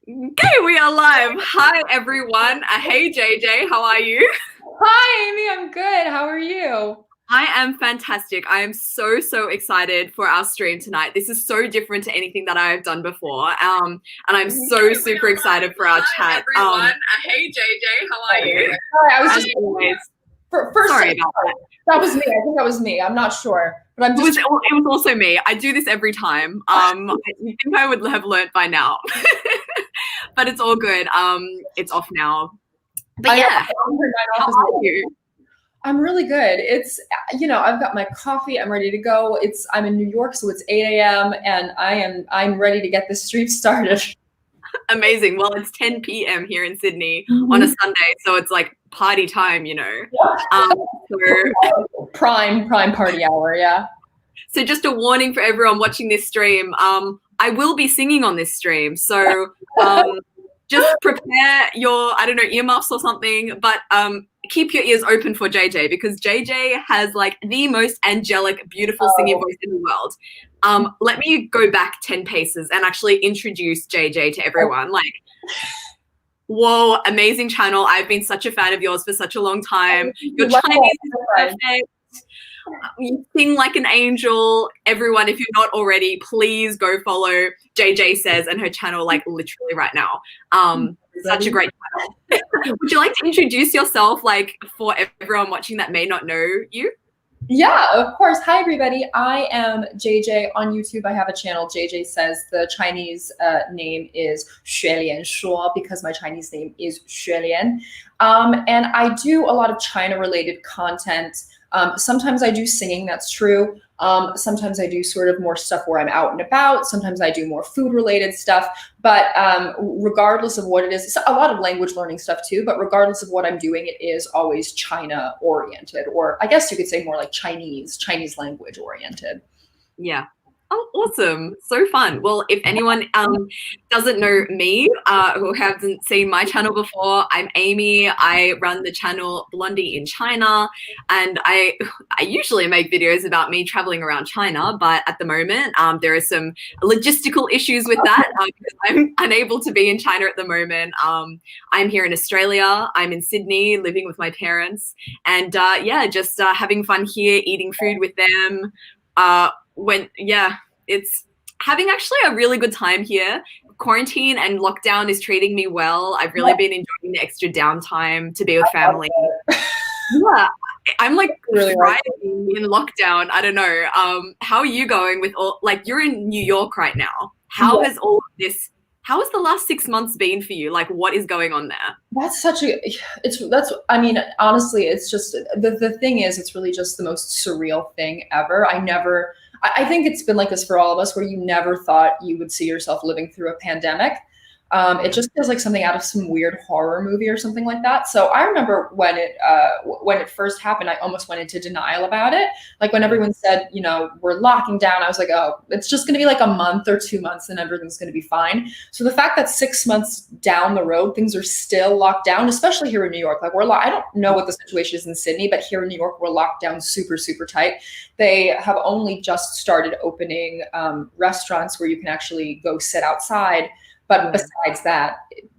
Okay, we are live. Hi, everyone. Hey, JJ, how are you? Hi, Amy. I'm good. How are you? I am fantastic. I am so excited for our stream tonight. This is so different to anything that I've done before. And I'm so super excited for our chat. Everyone. Hey, JJ, how are you? Sorry, I was As just always. first. Sorry about that. That was me. I think that was me. I'm not sure, but It was also me. I do this every time. I think I would have learnt by now, but it's all good. It's off now. But yeah, how are you? I'm really good. It's, I've got my coffee. I'm ready to go. I'm in New York, so it's 8 a.m. and I'm ready to get this stream started. Amazing. Well, it's 10 p.m. here in Sydney on a Sunday, so it's like party time, Prime party hour, yeah. So just a warning for everyone watching this stream. I will be singing on this stream, so just prepare your, earmuffs or something, but keep your ears open for JJ, because JJ has like the most angelic, beautiful singing voice in the world. Let me go back 10 paces and actually introduce JJ to everyone. Like, whoa, amazing channel. I've been such a fan of yours for such a long time. Your Chinese is perfect. You sing like an angel. Everyone, if you're not already, please go follow JJsays and her channel, like literally right now. Such a great channel. Would you like to introduce yourself, like, for everyone watching that may not know you? Yeah, of course. Hi, everybody. I am JJ on YouTube. I have a channel, JJsays. The Chinese name is Xuelian Shuo, because my Chinese name is Xuelian. And I do a lot of China-related content. Sometimes I do singing, that's true. Sometimes I do sort of more stuff where I'm out and about. Sometimes I do more food-related stuff. But regardless of what it is, it's a lot of language learning stuff too, but regardless of what I'm doing, it is always China-oriented, or I guess you could say more like Chinese language-oriented. Yeah. Oh, awesome. So fun. Well, if anyone doesn't know me, who hasn't seen my channel before, I'm Amy. I run the channel Blondie in China, and I usually make videos about me traveling around China, but at the moment there are some logistical issues with that because I'm unable to be in China at the moment. I'm here in Australia. I'm in Sydney living with my parents, and yeah, just having fun here, eating food with them. It's having actually a really good time here. Quarantine and lockdown is treating me well. I've really been enjoying the extra downtime to be with family. Yeah, I'm like really thriving in lockdown. I don't know. How are you going with all, like, you're in New York right now. How has all of this, how has the last 6 months been for you? Like, what is going on there? I mean, honestly, it's just, the thing is, it's really just the most surreal thing ever. I think it's been like this for all of us, where you never thought you would see yourself living through a pandemic. It just feels like something out of some weird horror movie or something like that. So I remember when it first happened, I almost went into denial about it. Like when everyone said, we're locking down, I was like, oh, it's just going to be like a month or 2 months and everything's going to be fine. So the fact that 6 months down the road, things are still locked down, especially here in New York. Like I don't know what the situation is in Sydney, but here in New York, we're locked down super tight. They have only just started opening restaurants where you can actually go sit outside. But besides that,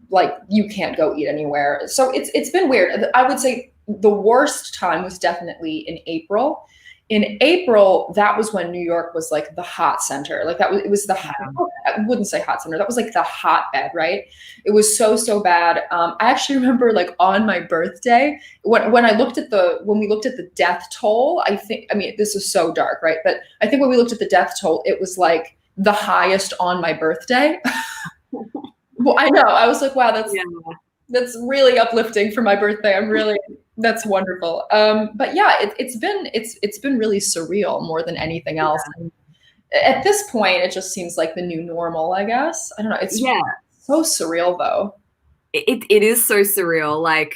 like, you can't go eat anywhere. So it's been weird. I would say the worst time was definitely in April. In April, that was when New York was like the hot center. Like it was the hot, I wouldn't say hot center. That was like the hotbed, right? It was so bad. I actually remember, like, on my birthday, when we looked at the death toll, this is so dark, right? But I think when we looked at the death toll, it was like the highest on my birthday. Well, I know. I was like, wow, that's really uplifting for my birthday. That's wonderful. But yeah, it's been really surreal more than anything else. And at this point, it just seems like the new normal, I guess. I don't know. It's so surreal though. It is so surreal. Like,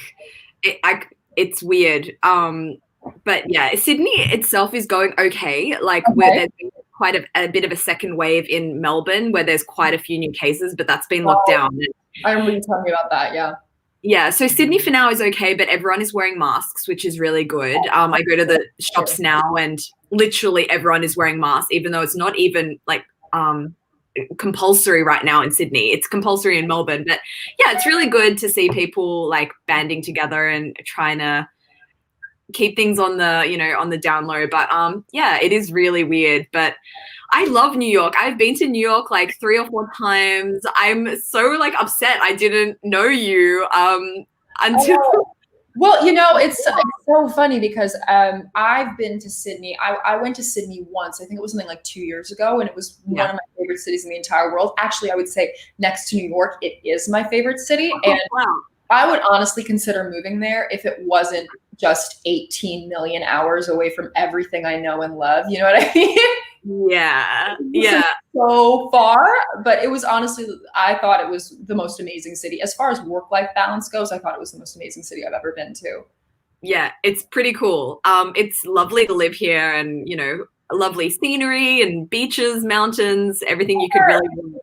it's weird. But yeah, Sydney itself is going okay. Like, there's been quite a bit of a second wave in Melbourne where there's quite a few new cases, but that's been locked down. I remember you telling me about that, yeah. Yeah, so Sydney for now is okay, but everyone is wearing masks, which is really good. I go to the shops now and literally everyone is wearing masks, even though it's not even like compulsory right now in Sydney. It's compulsory in Melbourne, but yeah, it's really good to see people like banding together and trying to keep things on the, you know, on the down low. But yeah, it is really weird, but I love New York. I've been to New York like 3 or 4 times. I'm so like upset I didn't know you until well, you know, it's so funny because I've been to Sydney. I went to Sydney once. I think it was something like 2 years ago, and it was one of my favorite cities in the entire world. Actually, I would say next to New York, it is my favorite city. And wow. I would honestly consider moving there if it wasn't just 18 million hours away from everything I know and love. You know what I mean? Yeah. Yeah. So far, but it was honestly, I thought it was the most amazing city. As far as work-life balance goes, I thought it was the most amazing city I've ever been to. Yeah, it's pretty cool. It's lovely to live here, and you know, lovely scenery and beaches, mountains, everything you could really want.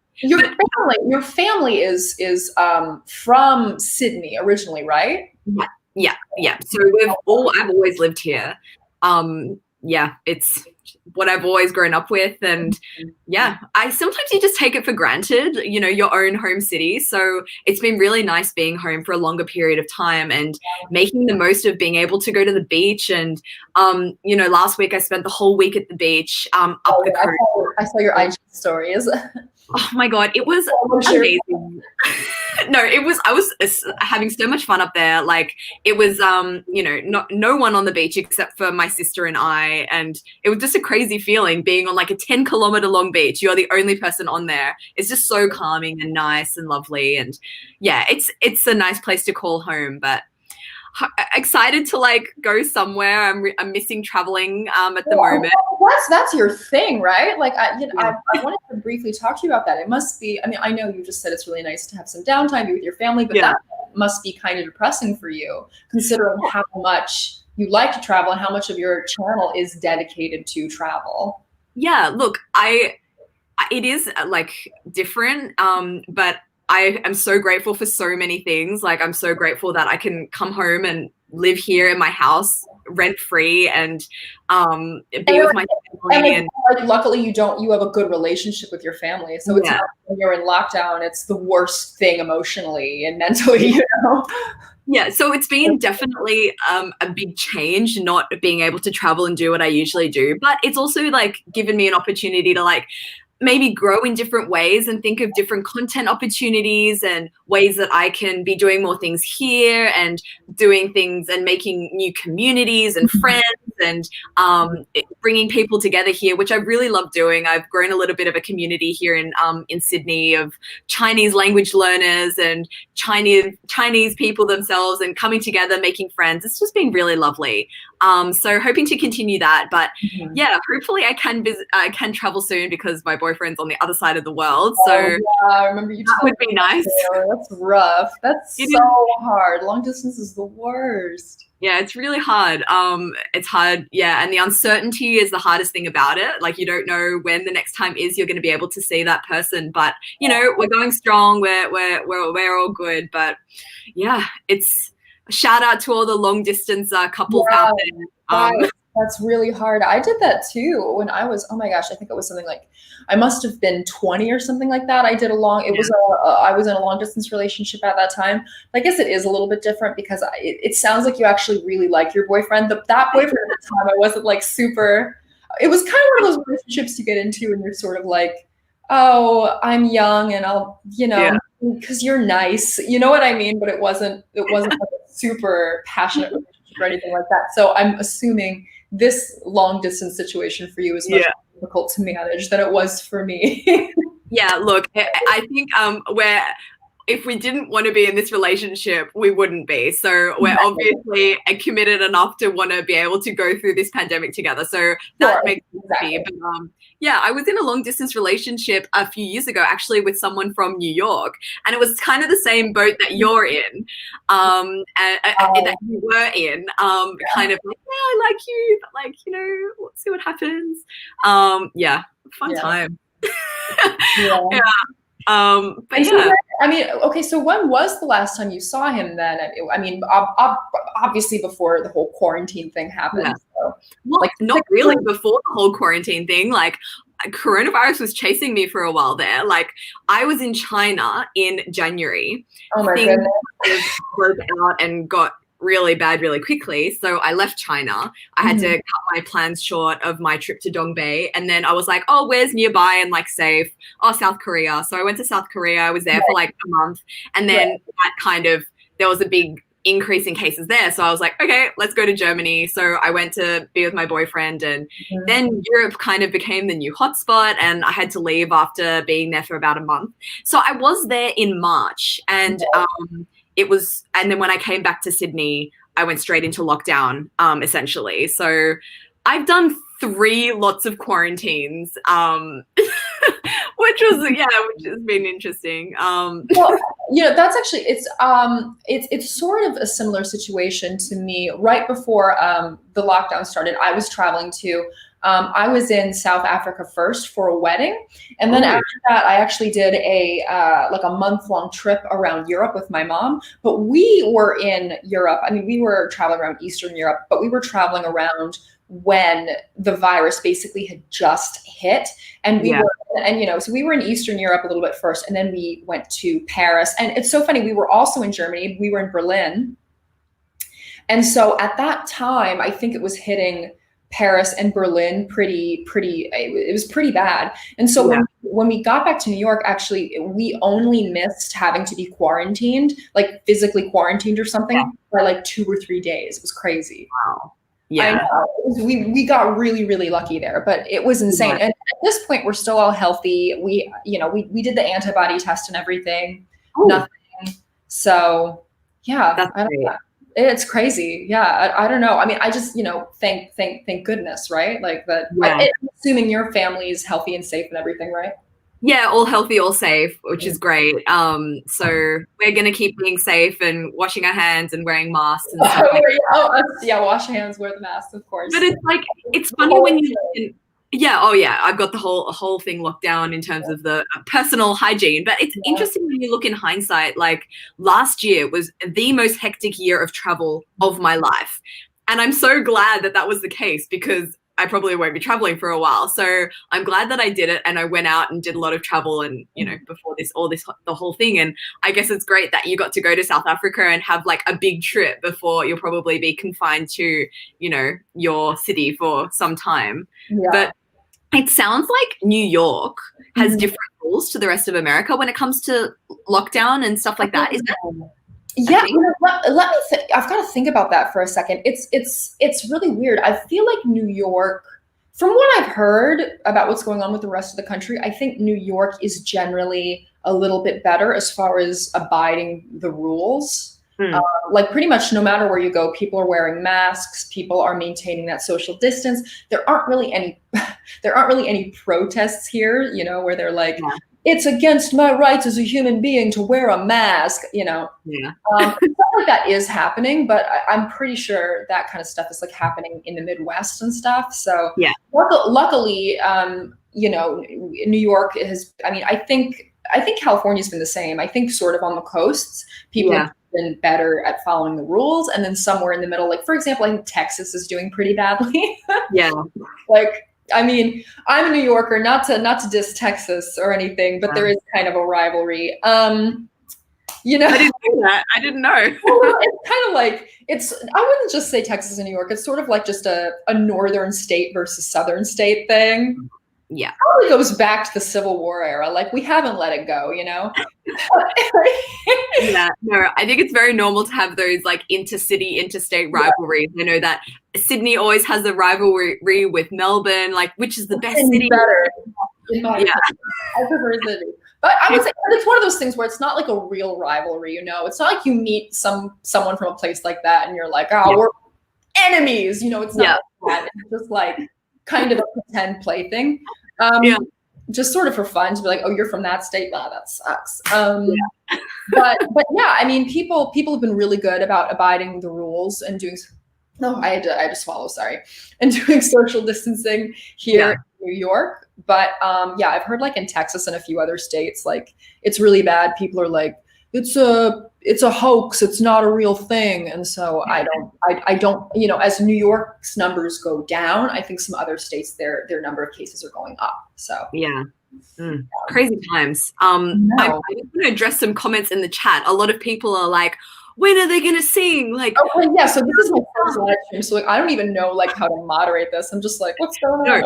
Your family is from Sydney originally, right? Yeah. So I've always lived here. Yeah, it's what I've always grown up with, and yeah, sometimes you just take it for granted, you know, your own home city. So it's been really nice being home for a longer period of time and making the most of being able to go to the beach. And you know, last week I spent the whole week at the beach up the coast. I saw your IG stories. Oh my God, it was amazing. No, I was having so much fun up there. Like it was, you know, no one on the beach except for my sister and I. And it was just a crazy feeling being on like a 10-kilometer long beach. You're the only person on there. It's just so calming and nice and lovely. And yeah, it's a nice place to call home, but excited to like go somewhere. I'm missing traveling at the moment. That's your thing, right? Like I wanted to briefly talk to you about that. It must be, I mean, I know you just said it's really nice to have some downtime, be with your family, but that must be kind of depressing for you, considering how much you like to travel and how much of your channel is dedicated to travel. Yeah, look, it is like different, but I am so grateful for so many things. Like I'm so grateful that I can come home and live here in my house rent free and be with my family. And like, luckily you have a good relationship with your family. So it's not, when you're in lockdown, it's the worst thing emotionally and mentally, you know? Yeah, so it's been definitely a big change not being able to travel and do what I usually do. But it's also like given me an opportunity to like maybe grow in different ways and think of different content opportunities and ways that I can be doing more things here and doing things and making new communities and friends and bringing people together here, which I really love doing. I've grown a little bit of a community here in Sydney of Chinese language learners and Chinese people themselves and coming together, making friends. It's just been really lovely. So hoping to continue that, but yeah, hopefully I can travel soon because my boyfriend's on the other side of the world. So yeah, I remember you. That would be nice. That's rough. That's so hard. Long distance is the worst. Yeah, it's really hard. It's hard. Yeah, and the uncertainty is the hardest thing about it. Like you don't know when the next time is you're going to be able to see that person. But you know, we're going strong. We're all good. But yeah, it's a shout out to all the long distance couples out there. That's really hard. I did that too when I was, oh my gosh, I think it was something like, I must have been 20 or something like that. I did I was in a long distance relationship at that time. I guess it is a little bit different because it sounds like you actually really like your boyfriend. That boyfriend at the time, I wasn't like super, it was kind of one of those relationships you get into and you're sort of like, oh, I'm young and I'll, you know, because you're nice, you know what I mean? But it wasn't like a super passionate relationship or anything like that. So I'm assuming this long distance situation for you is much more difficult to manage than it was for me. Yeah, look, I think if we didn't want to be in this relationship, we wouldn't be. So we're obviously committed enough to want to be able to go through this pandemic together. So that makes sense to me. But yeah, I was in a long distance relationship a few years ago, actually, with someone from New York, and it was kind of the same boat that you're in, that you were in. Kind of like, yeah, I like you, but like, you know, let's see what happens. Yeah, fun time. But yeah. I mean, okay, so when was the last time you saw him then? I mean, obviously before the whole quarantine thing happened. Yeah. So, well, like, not really before the whole quarantine thing. Like, coronavirus was chasing me for a while there. Like I was in China in January. Oh my Things goodness. broke out and got really bad really quickly. So I left China. I had to cut my plans short of my trip to Dongbei. And then I was like, oh, where's nearby and like safe? Oh, South Korea. So I went to South Korea. I was there for like a month. And then that kind of, there was a big increase in cases there. So I was like, okay, let's go to Germany. So I went to be with my boyfriend, and then Europe kind of became the new hotspot, and I had to leave after being there for about a month. So I was there in March, and and then when I came back to Sydney, I went straight into lockdown, essentially. So I've done 3 lots of quarantines, which has been interesting. Well, that's actually, it's sort of a similar situation to me. Right before the lockdown started, I was traveling to, I was in South Africa first for a wedding. And then after that, I actually did a month-long trip around Europe with my mom. But we were in Europe. I mean, we were traveling around Eastern Europe, but we were traveling around when the virus basically had just hit. And so we were in Eastern Europe a little bit first, and then we went to Paris. And it's so funny, we were also in Germany. We were in Berlin. And so at that time, I think it was hitting Paris and Berlin it was pretty bad. And so when we got back to New York, actually, we only missed having to be quarantined, like physically quarantined or something, for like 2 or 3 days. It was crazy. Wow. Yeah. We got really, really lucky there, but it was insane. And at this point, we're still all healthy. We did the antibody test and everything. Nothing. So yeah, that's great. It's crazy. Yeah. I don't know. I mean, I just, thank goodness, right? Like that, I'm assuming your family is healthy and safe and everything, right? Yeah, all healthy, all safe, which is great. So we're going to keep being safe and washing our hands and wearing masks and stuff like that. Wash your hands, wear the mask, of course. But it's like, it's funny when you I've got the whole thing locked down in terms of the personal hygiene. But it's interesting when you look in hindsight, like last year was the most hectic year of travel of my life. And I'm so glad that was the case, because I probably won't be traveling for a while. So I'm glad that I did it, and I went out and did a lot of travel, and before the whole thing. And I guess it's great that you got to go to South Africa and have like a big trip before you'll probably be confined to, your city for some time. Yeah. But it sounds like New York has different rules to the rest of America when it comes to lockdown and stuff like that. Is that? Yeah, let me think. I've got to think about that for a second. It's really weird. I feel like New York, from what I've heard about what's going on with the rest of the country, I think New York is generally a little bit better as far as abiding the rules. Like pretty much no matter where you go, people are wearing masks. People are maintaining that social distance. There aren't really any protests here, where they're like, it's against my rights as a human being to wear a mask, Stuff like that is happening, but I'm pretty sure that kind of stuff is like happening in the Midwest and stuff. So luckily, New York has, I think California's been the same. I think sort of on the coasts, people have been better at following the rules. And then somewhere in the middle, like for example, I think Texas is doing pretty badly. I'm a New Yorker, not to diss Texas or anything, but there is kind of a rivalry. I didn't know that. I didn't know. It's kind of like, I wouldn't just say Texas and New York. It's sort of like just a northern state versus southern state thing. Yeah. Probably goes back to the Civil War era. Like we haven't let it go, Yeah, no, I think it's very normal to have those like interstate rivalries. I know that Sydney always has a rivalry with Melbourne, like which is the best city. Better. I prefer Sydney. But I would say it's one of those things where it's not like a real rivalry, It's not like you meet someone from a place like that and you're like, we're enemies, It's not like that. It's just like kind of a pretend plaything. Just sort of for fun to be like, oh, you're from that state? Wow, that sucks. But yeah, people have been really good about abiding the rules and doing. No, I had to swallow. Sorry, and doing social distancing here in New York. But I've heard like in Texas and a few other states, like it's really bad. People are like it's a hoax. It's not a real thing. And so I don't, you know, as New York's numbers go down, I think some other states, their number of cases are going up. So yeah. Crazy times. I'm going to address some comments in the chat. A lot of people are like, when are they going to sing? Like, oh, yeah. So this is my first live stream. So like, I don't even know like how to moderate this. I'm just like, what's going on?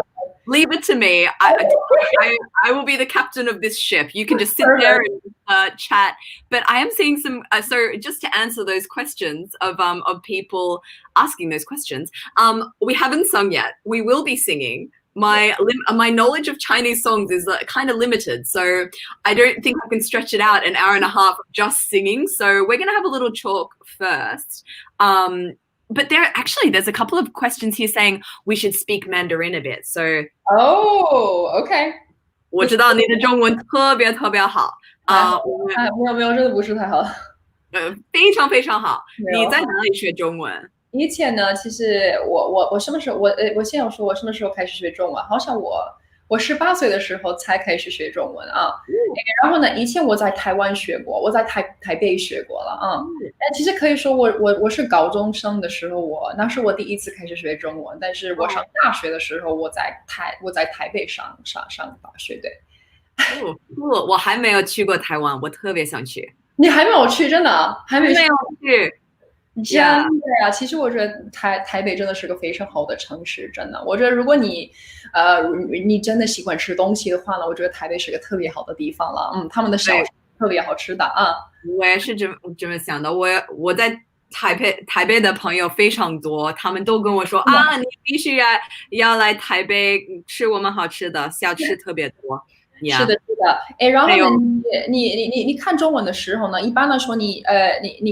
Leave it to me. I will be the captain of this ship. You can just sit there and chat. But I am seeing some. So just to answer those questions of people asking those questions, we haven't sung yet. We will be singing. My knowledge of Chinese songs is kind of limited, so I don't think I can stretch it out an hour and a half of just singing. So we're gonna have a little talk first. But there's a couple of questions here saying we should speak Mandarin a bit. So OK， 我知道你的中文特别特别好啊，没有，真的不是太好。非常非常好。你在哪里学中文？以前呢，其实我什么时候我先要说我什么时候开始学中文？好像我18岁的时候才开始学中文啊。然后呢，以前我在台湾学过，我在台北学过了啊。其实可以说我是高中生的时候，那是我第一次开始学中文。但是我上大学的时候，我在台北上大学。对。我还没有去过台湾，我特别想去。你还没有去，真的还没有去。真的呀，其实我觉得台北真的是个非常好的城市，真的。我觉得如果你真的喜欢吃东西的话呢，我觉得台北是个特别好的地方了。他们的小吃特别好吃的啊。我也是这么想的。我在台北的朋友非常多，他们都跟我说啊，你必须要来台北吃我们好吃的，小吃特别多。是的，是的。然后呢，你看中文的时候呢，一般来说你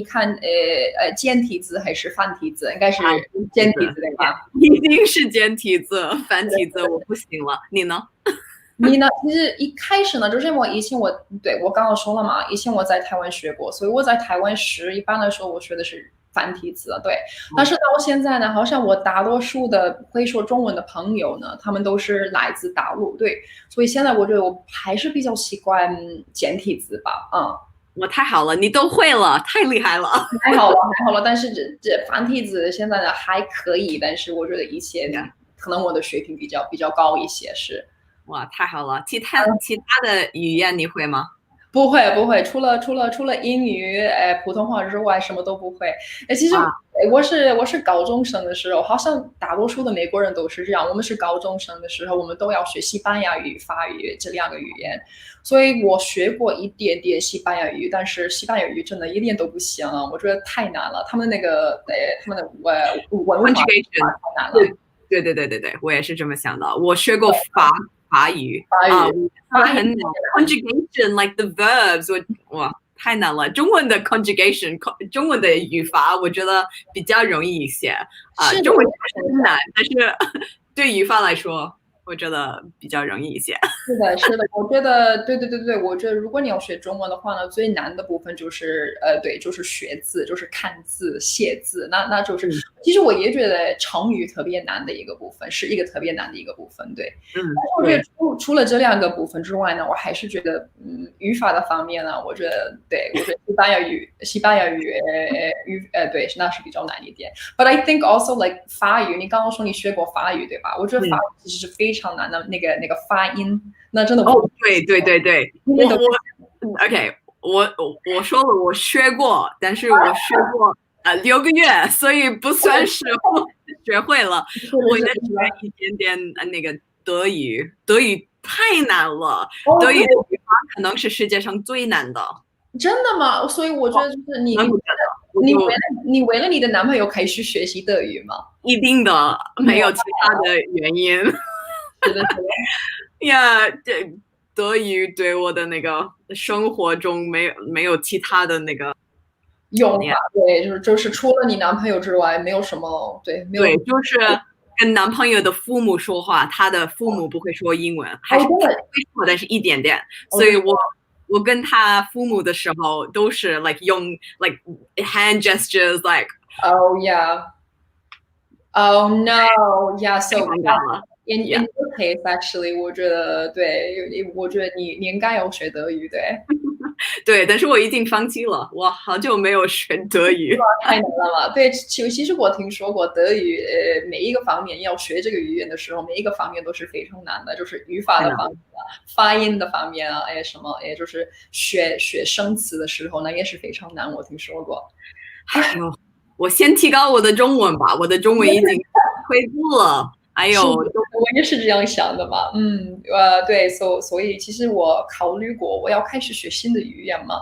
看简体字还是繁体字？应该是简体字对吧？一定是简体字，繁体字我不行了。你呢？你呢？其实一开始呢，就是以前我刚刚说了嘛，以前我在台湾学过，所以我在台湾时一般来说我学的是繁体字，对。但是到现在呢，好像我大多数的会说中文的朋友呢，他们都是来自大陆，对。所以现在我觉得我还是比较习惯简体字吧，我太好了，你都会了，太厉害了。还好了。但是这繁体字现在呢还可以，但是我觉得以前可能我的水平比较高一些，是。哇，太好了！其他的语言你会吗？不会，除了英语，普通话之外什么都不会。其实我是高中生的时候，好像大多数的美国人都是这样。我们是高中生的时候，我们都要学西班牙语、法语这2个语言。所以我学过一点点西班牙语，但是西班牙语真的一点都不行啊，我觉得太难了。他们的文法太难了。对，我也是这么想的。我学过法语很难 ，conjugation like the verbs， 哇，太难了。中文的 conjugation， 中文的语法，我觉得比较容易一些。中文很难，但是对语法来说，我觉得比较容易一些。是的，我觉得对，我觉得如果你要学中文的话呢，最难的部分就是就是学字，就是看字、写字，那就是。其实我也觉得成语特别难的一个部分，是一个特别难的一个部分，对。但是我觉得除了这2个部分之外呢，我还是觉得语法的方面呢，我觉得西班牙语对，那是比较难一点。But I think also like 法语，你刚刚说你学过法语对吧？我觉得法语其实是非常难的，那个发音，那真的对。OK， 我说了我学过，但是我学过6个月，所以不算是学会了。我也学一点点那个德语太难了，德语的语法可能是世界上最难的。真的吗？所以我觉得就是你为了你的男朋友开始学习德语吗？一定的，没有其他的原因。是的。呀，德语对我的那个生活中没有其他的那个用法，对，就是除了你男朋友之外，没有什么，对，就是跟男朋友的父母说话，他的父母不会说英文，还是会说，但是一点点，所以我跟他父母的时候都是 like 用 like hand gestures like oh yeah oh no yeah so in your case actually 我觉得对，我觉得你应该要学德语对。对，但是我已经放弃了，我好久没有学德语。太难了嘛。对，其实我听说过德语，每一个方面要学这个语言的时候，每一个方面都是非常难的，就是语法的方面啊，发音的方面啊，什么，就是学生词的时候呢，也是非常难，我听说过。哎呦，我先提高我的中文吧，我的中文已经退步了。哎呦，我也是这样想的嘛。对，所以其实我考虑过，我要开始学新的语言嘛。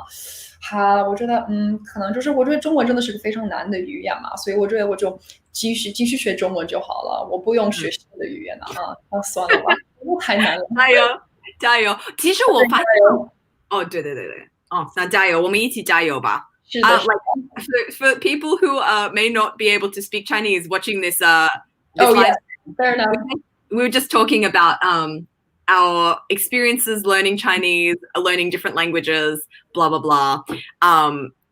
我觉得，可能就是我觉得中文真的是个非常难的语言嘛，所以我觉得我就继续学中文就好了，我不用学新的语言了算了吧，太难了。加油，加油！其实我发现，哦，对对对对，哦，那加油，我们一起加油吧。是的，like for people who may not be able to speak Chinese watching this yeah, fair enough. we were just talking about our experiences learning Chinese, learning different languages, blah blah blah.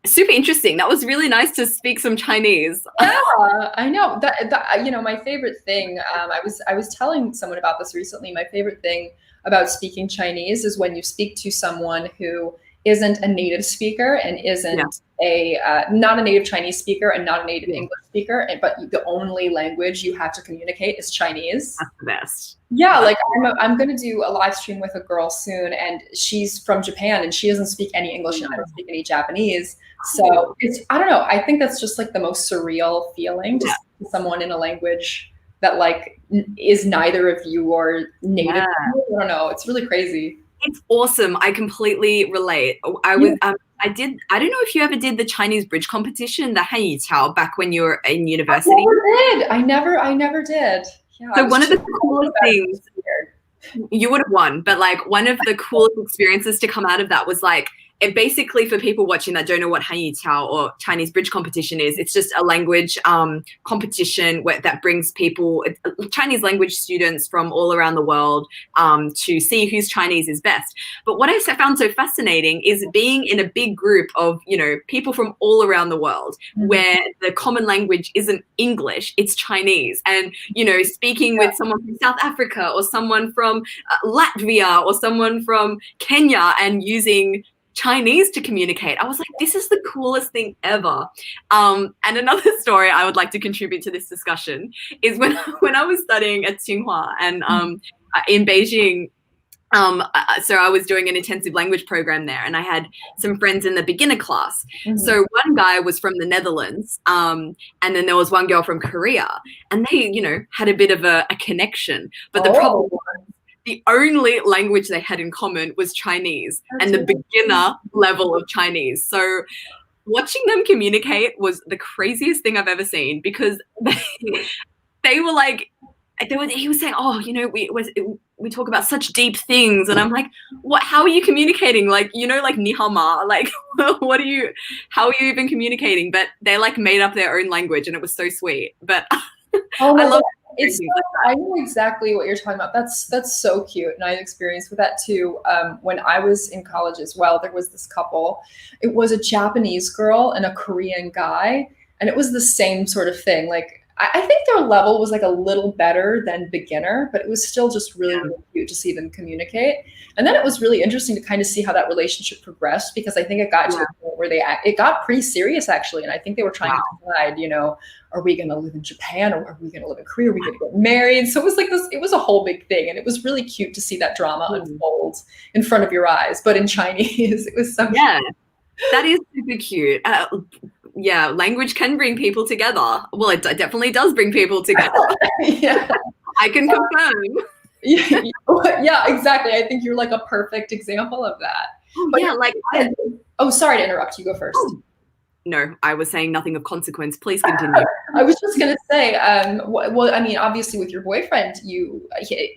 Super interesting. That was really nice to speak some Chinese. Yeah, I know that my favorite thing. I was telling someone about this recently. My favorite thing about speaking Chinese is when you speak to someone who isn't a native speaker and isn't not a native Chinese speaker and not a native English speaker, but the only language you have to communicate is Chinese. That's the best. Yeah, like I'm going to do a live stream with a girl soon, and she's from Japan, and she doesn't speak any English, and I don't speak any Japanese. So I don't know. I think that's just like the most surreal feeling to speak to someone in a language that like is neither of you or native. I don't know. It's really crazy. It's awesome. I completely relate. I don't know if you ever did the Chinese bridge competition, the Hanyiqiao, back when you were in university. I never did. Yeah, so one of the coolest things, you would have won, but like one of the coolest experiences to come out of that was like, it basically, for people watching that don't know what Hanyiqiao or Chinese bridge competition is, it's just a language competition that brings people, Chinese language students from all around the world to see whose Chinese is best. But what I found so fascinating is being in a big group of, people from all around the world where the common language isn't English, it's Chinese. And, speaking with someone from South Africa or someone from Latvia or someone from Kenya and using Chinese to communicate. I was like, this is the coolest thing ever. And another story I would like to contribute to this discussion is when I was studying at Tsinghua and in Beijing, so I was doing an intensive language program there, and I had some friends in the beginner class. So one guy was from the Netherlands, and then there was one girl from Korea, and they, had a bit of a connection. But the problem was, the only language they had in common was Chinese and the beginner level of Chinese. So watching them communicate was the craziest thing I've ever seen, because they were like, he was saying, we talk about such deep things. And I'm like, what, how are you communicating? Like, like ni hao ma, like, how are you even communicating? But they like made up their own language, and it was so sweet. But I love I know exactly what you're talking about. That's so cute, and I experienced with that too. When I was in college as well, there was this couple. It was a Japanese girl and a Korean guy, and it was the same sort of thing. Like I think their level was like a little better than beginner, but it was still just really, really cute to see them communicate. And then it was really interesting to kind of see how that relationship progressed, because I think it got to a point where it got pretty serious actually. And I think they were trying to decide, are we going to live in Japan, or are we going to live in Korea? Are we going to get married? So it was like this, it was a whole big thing. And it was really cute to see that drama unfold in front of your eyes. But in Chinese, it was so cute. That is super cute. Language can bring people together. Well, it definitely does bring people together. I can confirm. Yeah, exactly. I think you're like a perfect example of that. Sorry to interrupt. You go first. No, I was saying nothing of consequence. Please continue. I was just going to say, well, I mean, obviously with your boyfriend,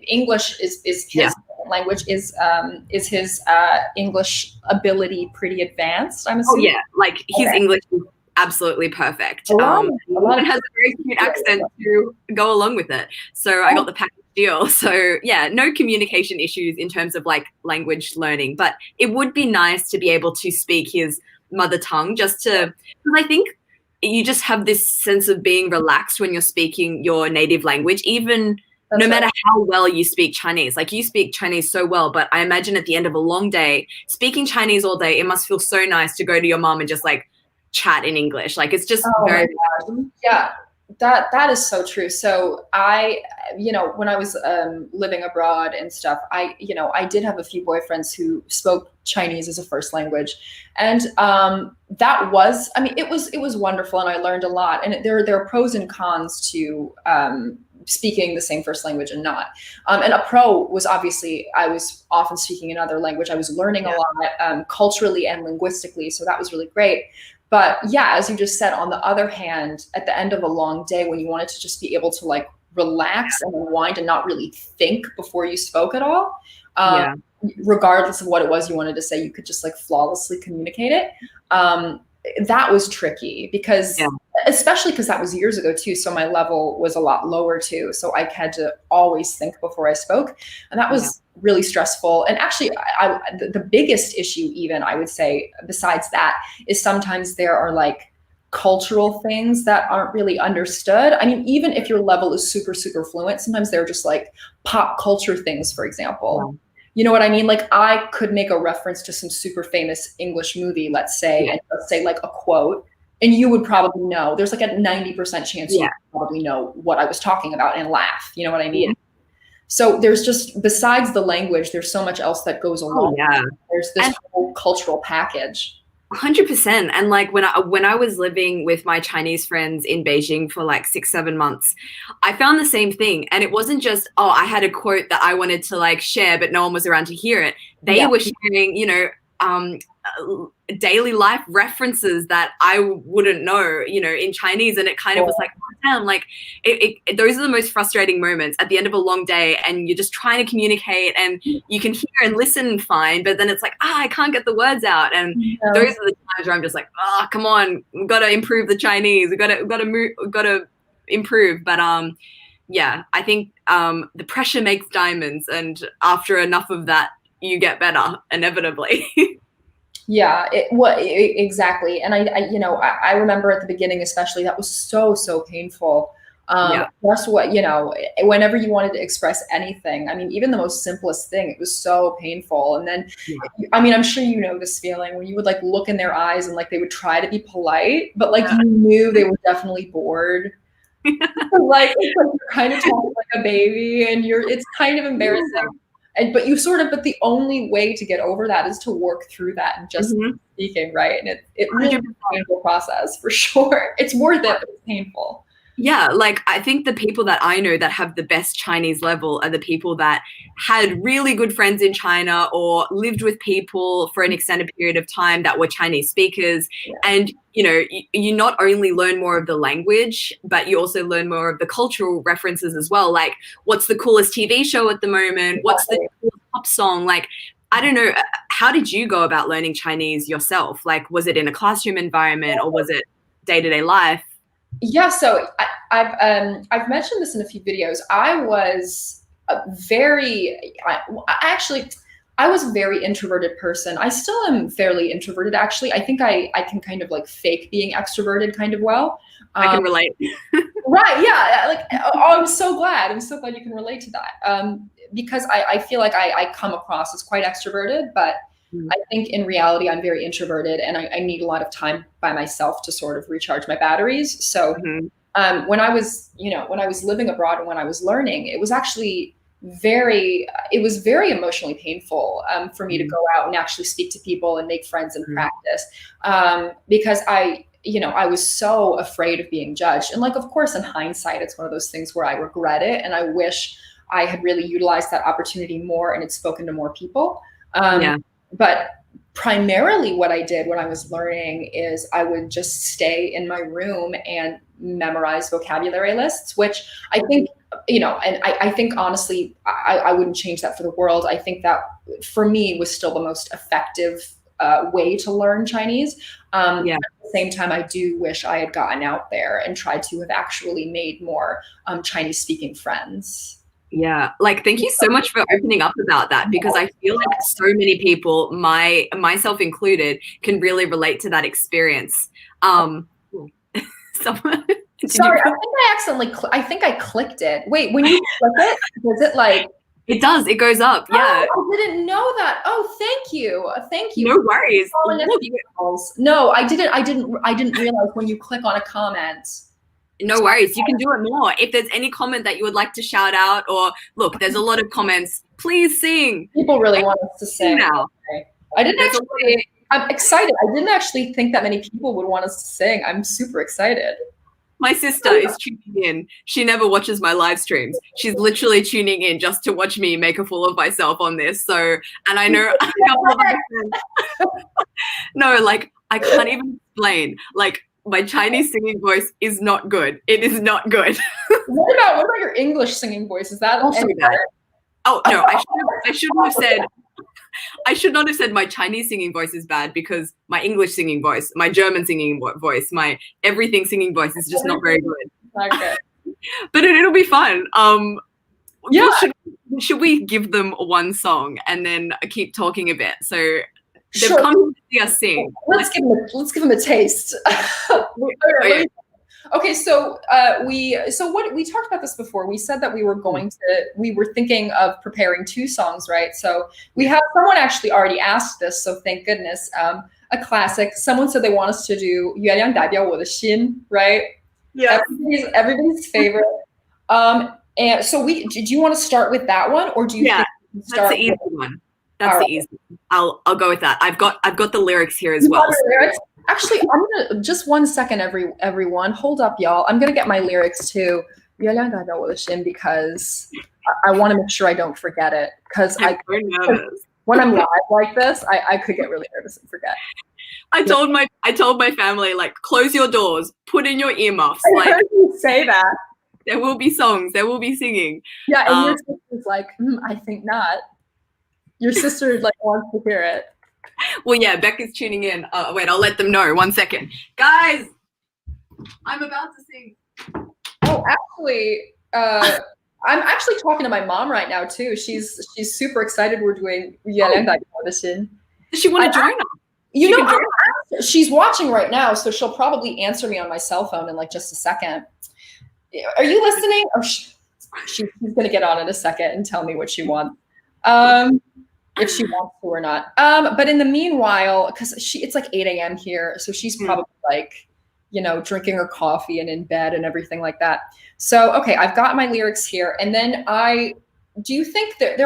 English is his language. Is his English ability pretty advanced? I'm assuming. Like his English is absolutely perfect. It has a very cute accent to go along with it. So I got the package deal. So no communication issues in terms of like language learning, but it would be nice to be able to speak his mother tongue, because I think you just have this sense of being relaxed when you're speaking your native language, even no That's right. matter how well you speak Chinese, like you speak Chinese so well, but I imagine at the end of a long day, speaking Chinese all day, it must feel so nice to go to your mom and just like chat in English. Like it's just Oh my very, gosh. Yeah, that is so true. So I, when I was living abroad and stuff, I did have a few boyfriends who spoke Chinese as a first language, and that was, I mean, it was wonderful, and I learned a lot. And there are pros and cons to speaking the same first language and not. And a pro was obviously I was often speaking another language. I was learning a lot culturally and linguistically, so that was really great. But yeah, as you just said, on the other hand, at the end of a long day, when you wanted to just be able to like relax and unwind and not really think before you spoke at all, um, regardless of what it was you wanted to say, you could just like flawlessly communicate it. That was tricky because, especially because that was years ago too. So my level was a lot lower too. So I had to always think before I spoke. And that was really stressful. And actually, the biggest issue, even I would say, besides that, is sometimes there are like cultural things that aren't really understood. I mean, even if your level is super, super fluent, sometimes they're just like pop culture things, for example. You know what I mean? Like I could make a reference to some super famous English movie, let's say, and let's say like a quote, and you would probably know. There's like a 90% chance you probably know what I was talking about and laugh. You know what I mean? So there's just, besides the language, there's so much else that goes along. There's this whole cultural package. 100%. And like when I was living with my Chinese friends in Beijing for like 6-7 months, I found the same thing. And it wasn't just, oh, I had a quote that I wanted to like share, but no one was around to hear it. They were sharing, daily life references that I wouldn't know, in Chinese. And it kind of was like, oh, damn, like those are the most frustrating moments at the end of a long day, and you're just trying to communicate and you can hear and listen fine, but then it's like, I can't get the words out. And those are the times where I'm just like, oh, come on, we've got to improve the Chinese. We've got to improve. But I think the pressure makes diamonds, and after enough of that, you get better inevitably. Yeah, exactly. And I remember at the beginning, especially, that was so painful. That's what, whenever you wanted to express anything, I mean, even the most simplest thing, it was so painful. And then, I mean, I'm sure you know this feeling when you would like look in their eyes and like they would try to be polite, but like you knew they were definitely bored. Like it's like you're kind of talking like a baby, and it's kind of embarrassing. But the only way to get over that is to work through that and just speaking, right? And it really is a painful process for sure. It's worth it, but it's painful. Yeah, like I think the people that I know that have the best Chinese level are the people that had really good friends in China or lived with people for an extended period of time that were Chinese speakers. And, you not only learn more of the language, but you also learn more of the cultural references as well. Like, what's the coolest TV show at the moment? What's the coolest pop song? Like, I don't know. How did you go about learning Chinese yourself? Like, was it in a classroom environment or was it day-to-day life? Yeah, so I've mentioned this in a few videos. I was I was a very introverted person. I still am fairly introverted, actually. I think I can kind of like fake being extroverted kind of well. I can relate. Right, yeah. Like, I'm so glad. I'm so glad you can relate to that. Because I feel like I come across as quite extroverted, but I think in reality, I'm very introverted, and I need a lot of time by myself to sort of recharge my batteries. So when I was living abroad and when I was learning, it was actually very emotionally painful for me to go out and actually speak to people and make friends and practice, because I was so afraid of being judged. And like, of course, in hindsight, it's one of those things where I regret it, and I wish I had really utilized that opportunity more and had spoken to more people. But primarily what I did when I was learning is I would just stay in my room and memorize vocabulary lists, which I think, and I think honestly, I wouldn't change that for the world. I think that for me was still the most effective way to learn Chinese. At the same time, I do wish I had gotten out there and tried to have actually made more Chinese speaking friends. Yeah, like thank you so much for opening up about that, because I feel like so many people, myself included, can really relate to that experience. Sorry, I think I accidentally, I think I clicked it. Wait, when you click it, does it like? It does. It goes up. Yeah. Oh, I didn't know that. Oh, thank you. Thank you. No worries. No, I didn't realize when you click on a comment. No worries. You can do it more. If there's any comment that you would like to shout out, or look, there's a lot of comments. Please sing. People really want us to sing now. Okay. I didn't actually. I'm excited. I didn't actually think that many people would want us to sing. I'm super excited. My sister is tuning in. She never watches my live streams. She's literally tuning in just to watch me make a fool of myself on this. So, and I know a couple of my friends. No, like I can't even explain. Like my Chinese singing voice is not good. It is not good. What about your English singing voice? Is that also bad? Oh no, I shouldn't have said. I should not have said my Chinese singing voice is bad, because my English singing voice, my German singing voice, my everything singing voice is just not very good. Okay. But it'll be fun. Yeah. Should we give them one song and then keep talking a bit? So they've Sure. come to see us sing. Let's give them a taste. Okay, so what we talked about this before. We said that we were thinking of preparing 2 songs, right? So we have someone actually already asked this, so thank goodness. A classic. Someone said they want us to do 月亮代表我的心, right? Yeah. Everybody's favorite. And so do you want to start with that one, or do you think we can start that's the easy one. That's the easy one. I'll go with that. I've got the lyrics here as well. Lyrics? Actually, I'm gonna just 1 second, everyone. Hold up, y'all. I'm gonna get my lyrics too. 月亮代表我的心, because I want to make sure I don't forget it. Because when I'm live like this, I could get really nervous and forget. I told my family, like, close your doors, put in your earmuffs. I heard you say that. There will be songs, there will be singing. Yeah, and your sister's like, I think not. Your sister like wants to hear it. Well, yeah, Becca's tuning in. Wait, I'll let them know. 1 second. Guys, I'm about to sing. Oh, actually, I'm actually talking to my mom right now too. She's super excited we're doing 月亮代表我的心. Does she want to join us? You know, she's watching right now, so she'll probably answer me on my cell phone in like just a second. Are you listening? Oh, she's going to get on in a second and tell me what she wants. If she wants to or not. But in the meanwhile, because it's like 8 a.m. here, so she's probably like, drinking her coffee and in bed and everything like that. So, okay, I've got my lyrics here. And then do you think that do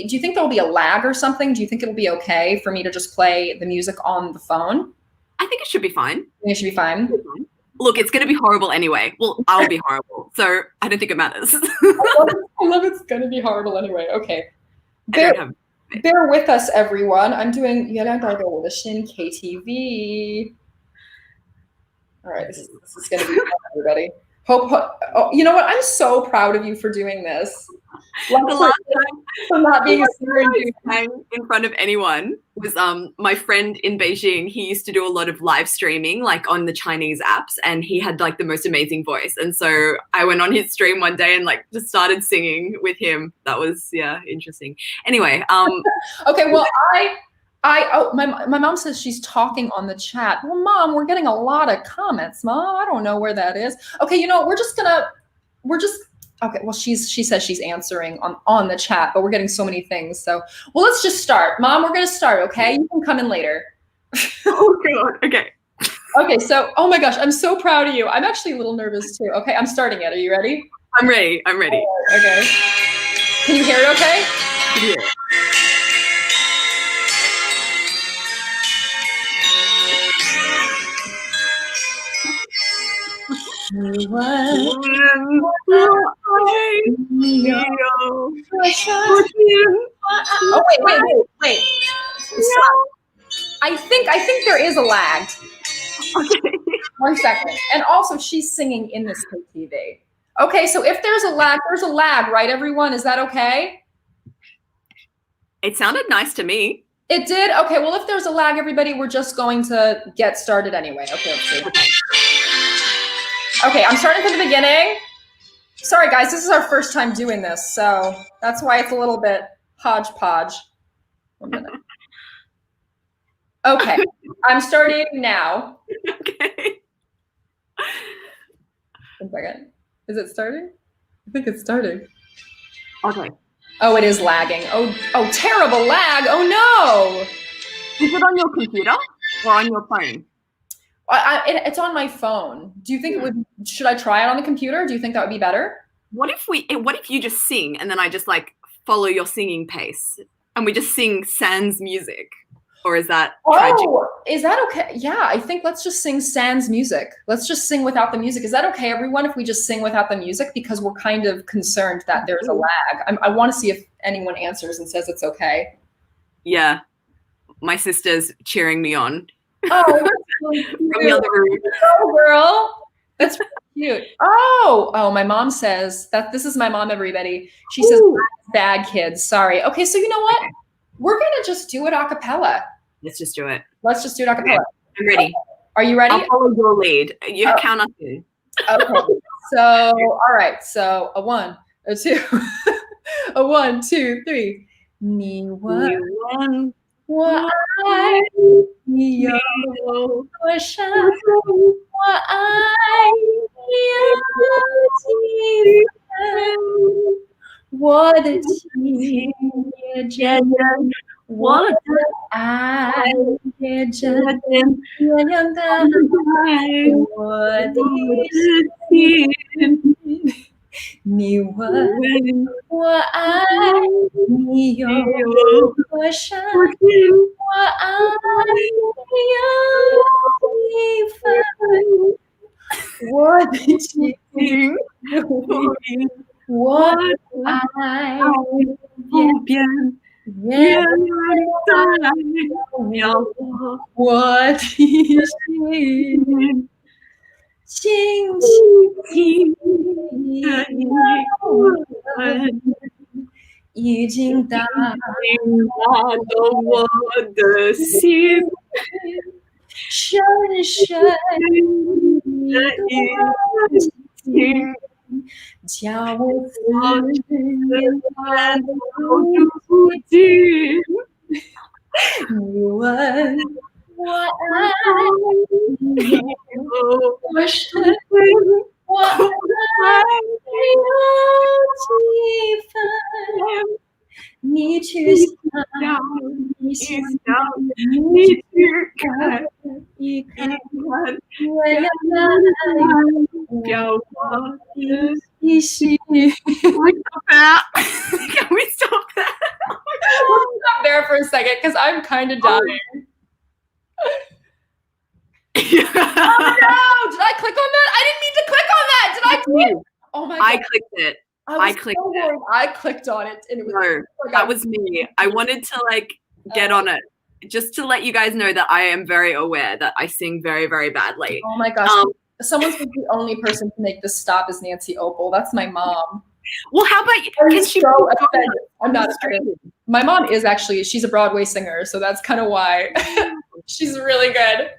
you think there'll be a lag or something? Do you think it'll be okay for me to just play the music on the phone? I think it should be fine. I think it should be fine. Look, it's going to be horrible anyway. Well, I'll be horrible. So I don't think it matters. I love it's going to be horrible anyway. Okay. Bear with us, everyone. I'm doing 月亮代表我的心 KTV. All right, this is going to be fun, everybody. You know what? I'm so proud of you for doing this. The last time for not being in front of anyone was my friend in Beijing. He used to do a lot of live streaming, like on the Chinese apps, and he had like the most amazing voice. And so I went on his stream one day and like just started singing with him. That was interesting. Anyway, okay. Well, my mom says she's talking on the chat. Well, Mom, we're getting a lot of comments, Mom. I don't know where that is. Okay, okay, well, she says she's answering on the chat, but we're getting so many things. So, well, let's just start. Mom, we're going to start, okay? You can come in later. Oh, God. Okay. Okay, so, oh my gosh, I'm so proud of you. I'm actually a little nervous too. Okay, I'm starting it. Are you ready? I'm ready. Okay. Can you hear it okay? Yeah. Oh, wait. I think there is a lag. Okay. 1 second. And also, she's singing in this KTV. Okay, so if there's a lag, right, everyone? Is that okay? It sounded nice to me. It did? Okay, well, if there's a lag, everybody, we're just going to get started anyway. Okay, let's see. Okay, I'm starting from the beginning. Sorry, guys, this is our first time doing this, so that's why it's a little bit hodgepodge. 1 minute. Okay, I'm starting now. Okay. 1 second. Is it starting? I think it's starting. Okay. Oh, it is lagging. Oh, terrible lag. Oh no. Is it on your computer or on your phone? It's on my phone. Do you think it would? Should I try it on the computer? Do you think that would be better? What if you just sing and then I just like follow your singing pace and we just sing sans music? Or is that tragic? Is that okay? Yeah, I think let's just sing sans music. Let's just sing without the music. Is that okay, everyone, if we just sing without the music? Because we're kind of concerned that there's a lag. I want to see if anyone answers and says it's okay. Yeah. My sister's cheering me on. Oh, from the other room. Oh, girl. That's cute. Oh, my mom says that this is my mom, everybody. She says, bad kids. Sorry. Okay, so you know what? We're going to just do it a cappella. Let's just do it. Let's just do it a cappella. I'm ready. Are you ready? I'll follow your lead. You count us in. Okay. So, all right. So, a 1, a 2, a 1, 2, 3. 你问我爱你有多深，我爱你有几分，我的情也真，我的爱也真，这样的爱我的心。你问我爱你有多深，我爱你有几分，我的情我爱不变，原来在我的心。轻轻的一吻，已经打动我的心，深深的一情，叫我思念难不尽。你问我爱你有多深，我爱你有几分？你去想一想，你去看一看，我要来表我的心。Can we stop that? Let's stop there for a second because I'm kind of dying. Oh no! Did I click on that? I didn't mean to click on that. Did I do it? Oh my god! I clicked it. I clicked on it, and it was no. That was me. I wanted to like get on it, just to let you guys know that I am very aware that I sing very, very badly. Oh my gosh! Someone's the only person to make this stop is Nancy Opal. That's my mom. Well, how about you? Can she? I'm not offended. My mom is actually, she's a Broadway singer, so that's kind of why. She's really good.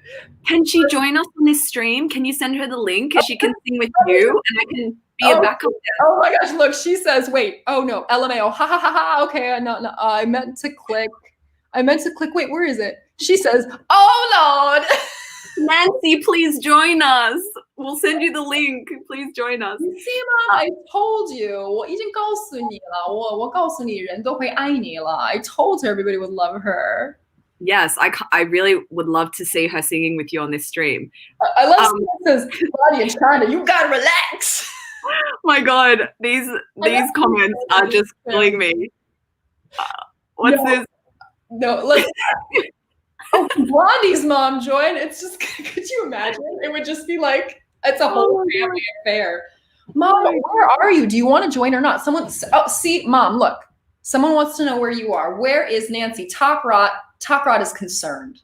Can she join us on this stream? Can you send her the link? She can sing with you and I can be a backup there. Oh my gosh, look, she says, wait, oh no, LMAO, ha ha ha ha, okay, no, I meant to click, wait, where is it? She says, oh Lord. Nancy, please join us. We'll send you the link. Please join us. You see, Mom, I told you. 我已经告诉你了，我告诉你人都会爱你了. I told her everybody would love her. Yes, I really would love to see her singing with you on this stream. I love says, Claudia China, you gotta relax. My God, these comments are just killing me. What's this? No, let's. Oh, Blondie's mom joined. It's just, could you imagine? It would just be like, it's a whole family affair. Mom, where are you? Do you want to join or not? Someone, see, Mom, look. Someone wants to know where you are. Where is Nancy? Talk Rod is concerned.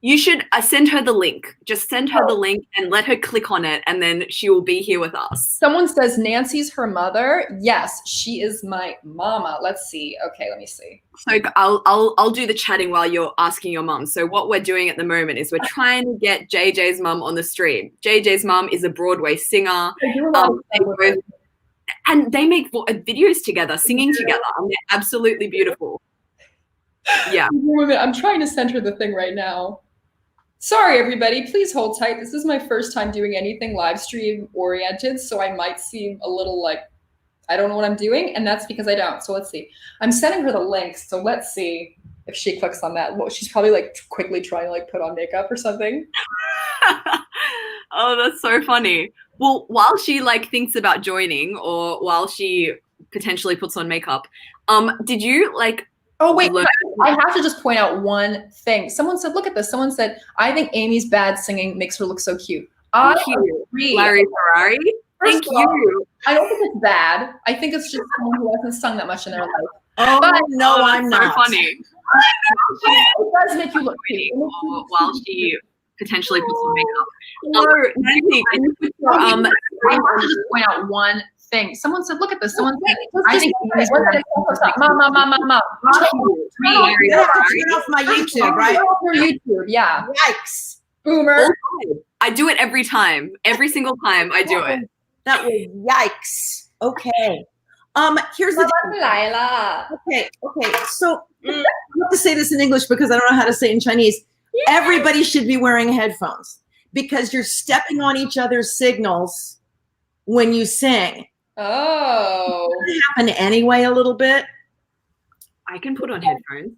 You should send her the link. Just send her the link and let her click on it, and then she will be here with us. Someone says Nancy's her mother. Yes, she is my mama. Let's see. Okay, let me see. So I'll do the chatting while you're asking your mum. So what we're doing at the moment is we're trying to get JJ's mum on the stream. JJ's mum is a Broadway singer. And they make videos together, singing together, and they're absolutely beautiful. Yeah. I'm trying to send her the thing right now. Sorry, everybody. Please hold tight. This is my first time doing anything live stream oriented, so I might seem a little like I don't know what I'm doing, and that's because I don't. So let's see. I'm sending her the link, so let's see if she clicks on that. Well, she's probably like quickly trying to like put on makeup or something. Oh, that's so funny. Well, while she like thinks about joining or while she potentially puts on makeup, did you like Oh, wait, I have to just point out one thing. Someone said, look at this. Someone said, I think Amy's bad singing makes her look so cute. Thank you, Larry Ferrari. Thank you. I don't think it's bad. I think it's just someone who hasn't sung that much in their life. Oh, but, no, I'm not. So funny. It does make you look cute. While she potentially puts on makeup. Nancy, can you put your, I have to just point out one thing. Someone said, look at this. Someone said, I think Mom. You have to turn off my YouTube, right? YouTube, yeah. Yikes. Boomer. I do it every time. Every single time I do it. That was yikes. Okay. Here's the thing. Okay. So I have to say this in English because I don't know how to say it in Chinese. Yeah. Everybody should be wearing headphones because you're stepping on each other's signals when you sing. Oh. Does it happen anyway a little bit? I can put on headphones.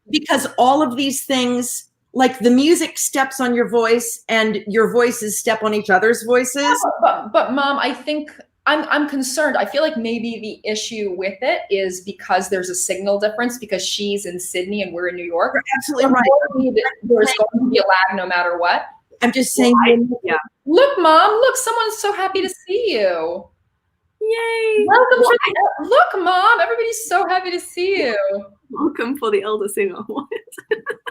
Because all of these things, like the music steps on your voice and your voices step on each other's voices. But Mom, I think I'm concerned. I feel like maybe the issue with it is because there's a signal difference because she's in Sydney and we're in New York. You're absolutely right. There's going to be a lag no matter what. I'm just saying. Yeah. Look, Mom. Look, someone's so happy to see you. Yay. Welcome look, Mom. Everybody's so happy to see you. Welcome for the elder singer.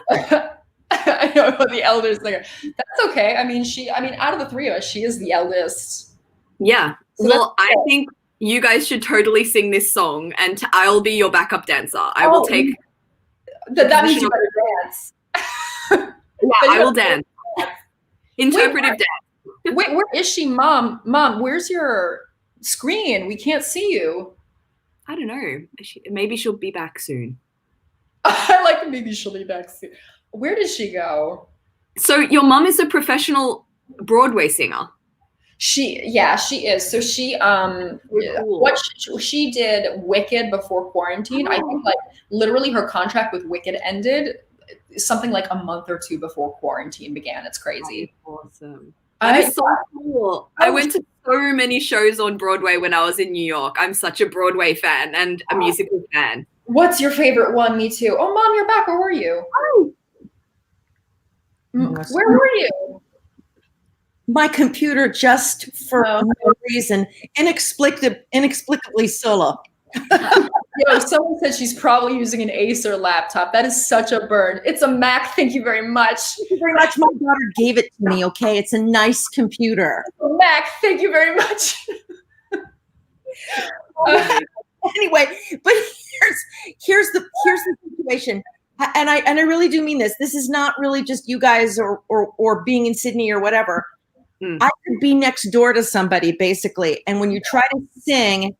I know the elder singer. That's okay. I mean, out of the three of us, she is the eldest. Yeah. So well, I think you guys should totally sing this song, and I'll be your backup dancer. I will take. That means you better dance. Yeah, I will dance. Interpretive dance. Wait, where is she, Mom? Mom, where's your screen? We can't see you. I don't know. Maybe she'll be back soon. I like maybe she'll be back soon. Where did she go? So your mom is a professional Broadway singer. She is. So she she did Wicked before quarantine. I think like literally her contract with Wicked ended something like a month or two before quarantine began. It's crazy. Awesome. That is so cool. I went to so many shows on Broadway when I was in New York. I'm such a Broadway fan and a musical fan. What's your favorite one? Me too. Oh, Mom, you're back. Where were you? Oh. Where were you? My computer just for no reason inexplicably solo. Yo, someone said she's probably using an Acer laptop. That is such a burn. It's a Mac. Thank you very much. Thank you very much. My daughter gave it to me. Okay, it's a nice computer. Mac. Thank you very much. Anyway, but here's the situation. And I really do mean this. This is not really just you guys or being in Sydney or whatever. I could be next door to somebody basically. And when you try to sing,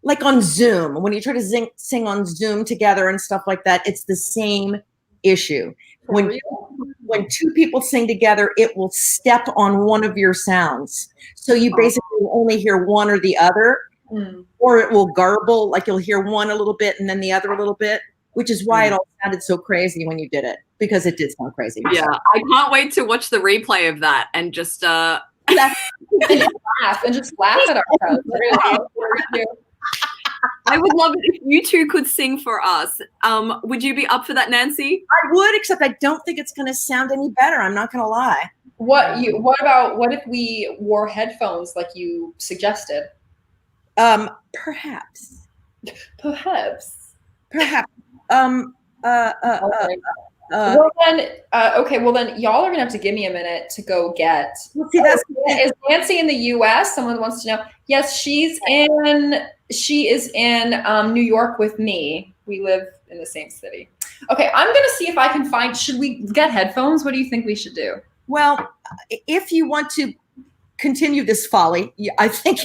like on Zoom, when you try to sing on Zoom together and stuff like that, it's the same issue. When two people sing together, it will step on one of your sounds. So you basically only hear one or the other, or it will garble, like you'll hear one a little bit and then the other a little bit. Which is why it all sounded so crazy when you did it, because it did sound crazy. Yeah, I can't wait to watch the replay of that and just laugh at ourselves. I would love it if you two could sing for us. Would you be up for that, Nancy? I would, except I don't think it's going to sound any better. I'm not going to lie. What if we wore headphones like you suggested? Perhaps. Well then y'all are gonna have to give me a minute to go get. Is Nancy in the U.S.? Someone wants to know. Yes, she is in New York with me. We live in the same city. Okay, I'm gonna see if I can find. Should we get headphones? What do you think we should do? Well, if you want to continue this folly, I think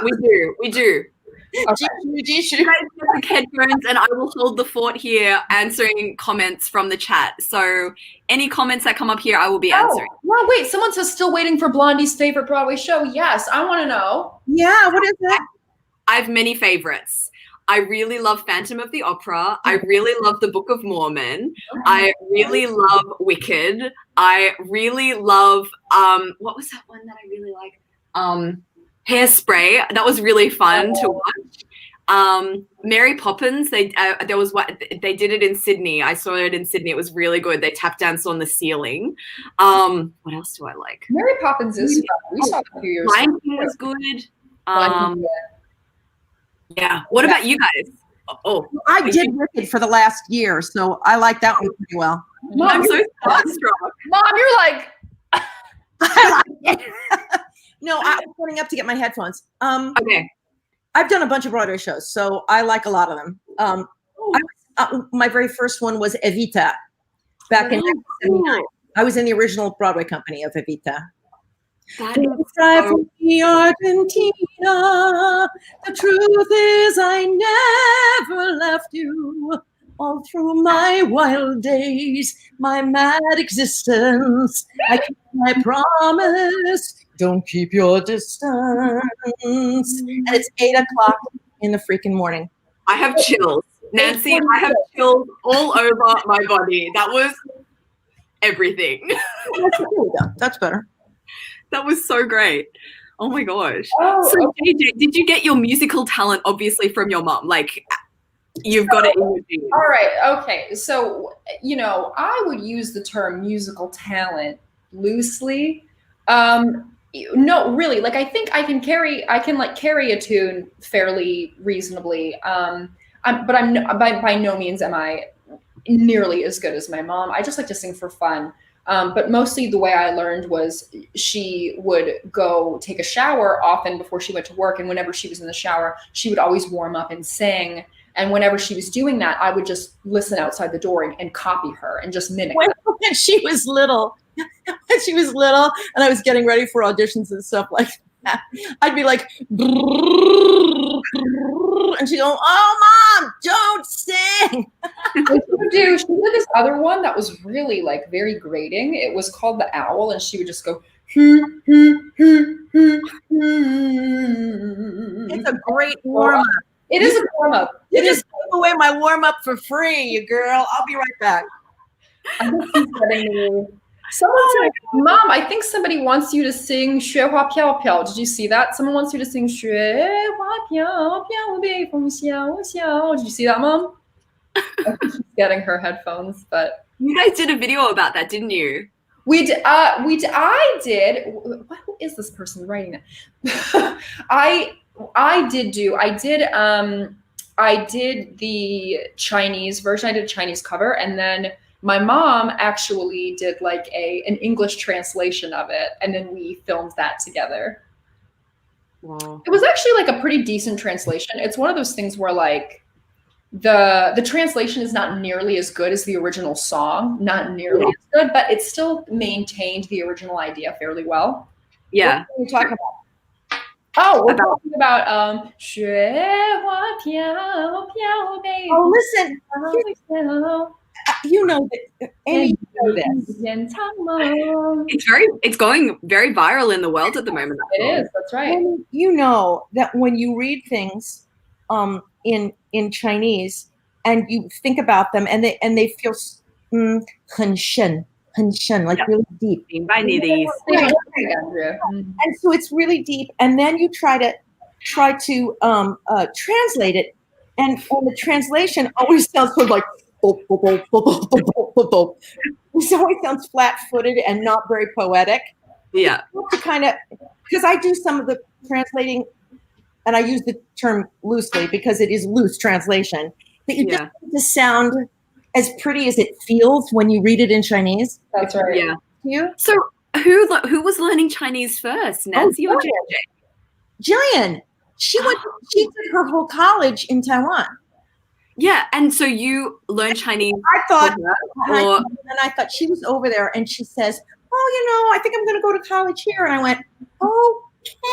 we do. Okay. You guys get the headphones, and I will hold the fort here answering comments from the chat. So any comments that come up here, I will be answering. Well, wait, someone says still waiting for Blondie's favorite Broadway show. Yes, I want to know. Yeah, what is that? I have many favorites. I really love Phantom of the Opera. I really love The Book of Mormon. I really love Wicked. I really love what was that one that I really like? Hairspray. That was really fun to watch. Mary Poppins. They did it in Sydney. I saw it in Sydney. It was really good. They tap danced on the ceiling. What else do I like? Mary Poppins is fun. We saw it a few years ago. Lion King was good. Yeah. What about you guys? Oh, I did Wicked for the last year, so I like that one pretty well. Mom, I'm so starstruck. Mom, you're like. I like it. No, I was running up to get my headphones. Okay. I've done a bunch of Broadway shows, so I like a lot of them. My very first one was Evita, back in 1979. I was in the original Broadway company of Evita. Drive from Argentina. The truth is, I never left you. All through my wild days, my mad existence, I keep my promise. Don't keep your distance. And it's 8 o'clock in the freaking morning. I have chills. Nancy, I have chills all over my body. That was everything. That's better. That was so great. Oh my gosh. Oh, so okay. JJ, did you get your musical talent obviously from your mom? Like you've got it in your genes. All right. Okay. So, I would use the term musical talent loosely. No, really. Like, I think I can carry a tune fairly reasonably. But I'm by no means am I nearly as good as my mom. I just like to sing for fun. But mostly the way I learned was she would go take a shower often before she went to work. And whenever she was in the shower, she would always warm up and sing. And whenever she was doing that, I would just listen outside the door and copy her and just mimic her. When she was little, and I was getting ready for auditions and stuff like that, I'd be like, and she'd go, "Oh, Mom, don't sing." She did this other one that was really like very grating. It was called The Owl, and she would just go. It's a great warm up. It is a warm up. You just gave away my warm up for free, you girl. I'll be right back. I think she's getting me. Someone said, "Mom, I think somebody wants you to sing 雪花飘飘." Did you see that? Someone wants you to sing 雪花飘飘北风萧萧. Did you see that, Mom? I think she's getting her headphones, but you guys did a video about that, didn't you? I did. Who is this person writing that? I did the Chinese version. I did a Chinese cover, and then my mom actually did like an English translation of it, and then we filmed that together. Wow. It was actually like a pretty decent translation. It's one of those things where like the translation is not nearly as good as the original song, not nearly as good, but it still maintained the original idea fairly well. Yeah. What are we talking about? Oh, we're talking about 雪花飘飘北风 Oh, listen. You know that, Amy, you know this. It's going very viral in the world at the moment. It is. That's right. Amy, you know that when you read things in Chinese and you think about them and they feel 很深, like really deep. And so it's really deep, and then you try to translate it, and the translation always sounds sort of like it always sounds flat-footed and not very poetic. Yeah. To kind of, because I do some of the translating, and I use the term loosely because it is loose translation, that you just need to sound as pretty as it feels when you read it in Chinese. That's right. Yeah. You? So who was learning Chinese first, Nancy or JJ? Jillian. She did her whole college in Taiwan. Yeah, and so you learned Chinese. I thought, and I thought she was over there, and she says, "Oh, I think I'm going to go to college here." And I went,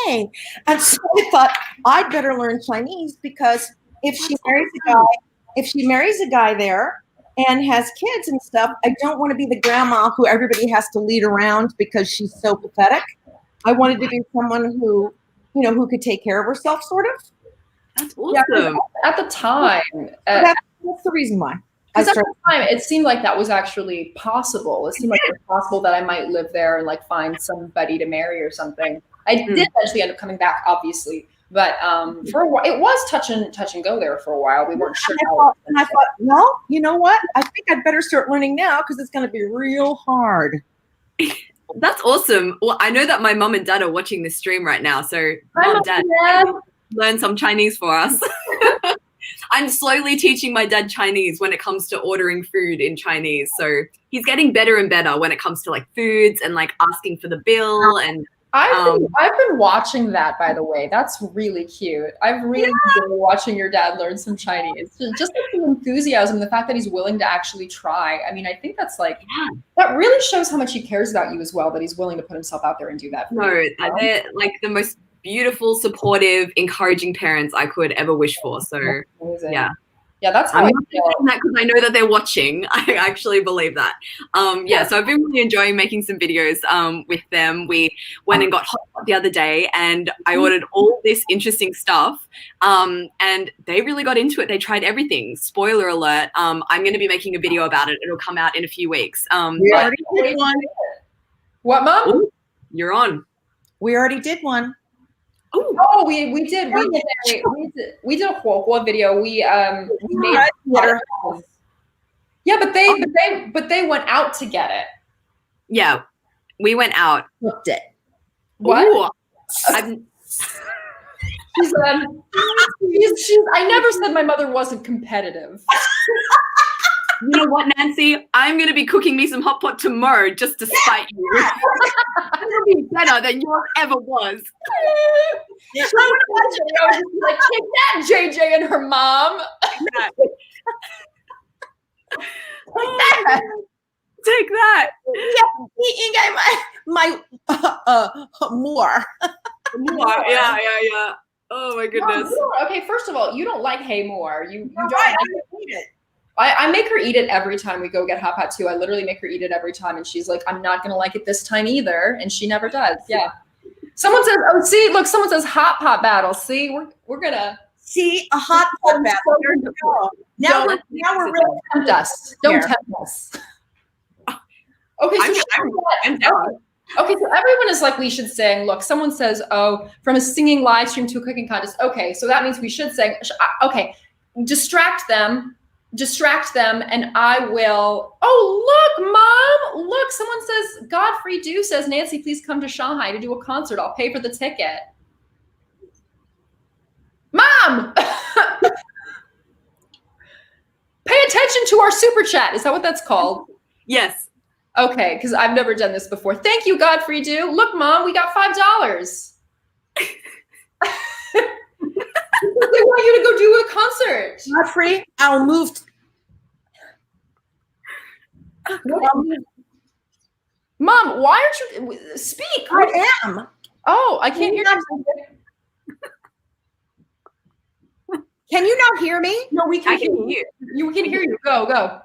okay. And so I thought I'd better learn Chinese because if she marries a guy there and has kids and stuff, I don't want to be the grandma who everybody has to lead around because she's so pathetic. I wanted to be someone who, who could take care of herself, sort of. That's awesome. At the time, that's the reason why. Because at the time, it seemed like that was actually possible. It seemed like it was possible that I might live there and like find somebody to marry or something. I did eventually end up coming back, obviously, but for a while, it was touch and go there for a while. We weren't sure. And I thought, well, you know what? I think I'd better start learning now because it's going to be real hard. That's awesome. Well, I know that my mom and dad are watching this stream right now, so Mom, Dad, learn some Chinese for us. I'm slowly teaching my dad Chinese when it comes to ordering food in Chinese. So he's getting better and better when it comes to like foods and like asking for the bill. And I've been watching that, by the way. That's really cute. I've really been watching your dad learn some Chinese. Just like the enthusiasm, the fact that he's willing to actually try. I mean, I think that's like, that really shows how much he cares about you as well, that he's willing to put himself out there and do that. They're like the most beautiful, supportive, encouraging parents I could ever wish for. So yeah, that's how I'm not saying that because I know that they're watching. I actually believe that. So I've been really enjoying making some videos with them. We went and got hot pot the other day and I ordered all this interesting stuff and they really got into it. They tried everything. Spoiler alert, I'm going to be making a video about it. It'll come out in a few weeks. We already did one. What, Mom? Ooh, you're on. We already did one. Ooh. Oh, we did a Huohuo video. We made but they went out to get it. Yeah, we went out. Cooked it. What? Ooh, I never said my mother wasn't competitive. You know what, Nancy? I'm going to be cooking me some hot pot tomorrow just to spite you. I'm going to be better than yours ever was. Like, take that, JJ and her mom. Take that. My more. More. Yeah. Oh my goodness. Okay, first of all, you don't like Hey More. You don't right. like it. I make her eat it every time we go get hot pot too. I literally make her eat it every time, and she's like, "I'm not gonna like it this time either," and she never does. Yeah. Someone says, "Oh, see, look, someone says hot pot battle." See, we're gonna see a hot pot battle. Now we're really tempt us. Don't tempt us. Okay, so I'm down. Okay, so everyone is like, we should sing. Look, someone says, "Oh, from a singing live stream to a cooking contest." Okay, so that means we should sing. Okay, distract them, and I will. Oh, look, Mom! Look, someone says, Godfrey Du says, Nancy, please come to Shanghai to do a concert. I'll pay for the ticket. Mom! Pay attention to our super chat. Is that what that's called? Yes. Okay, because I've never done this before. Thank you, Godfrey Du. Look, Mom, we got $5. They want you to go do a concert. Godfrey, I'll move. Mom, why aren't you speak? I am. Oh, I can't hear you. Can you not hear me? No, we can hear you. You can hear you. Go.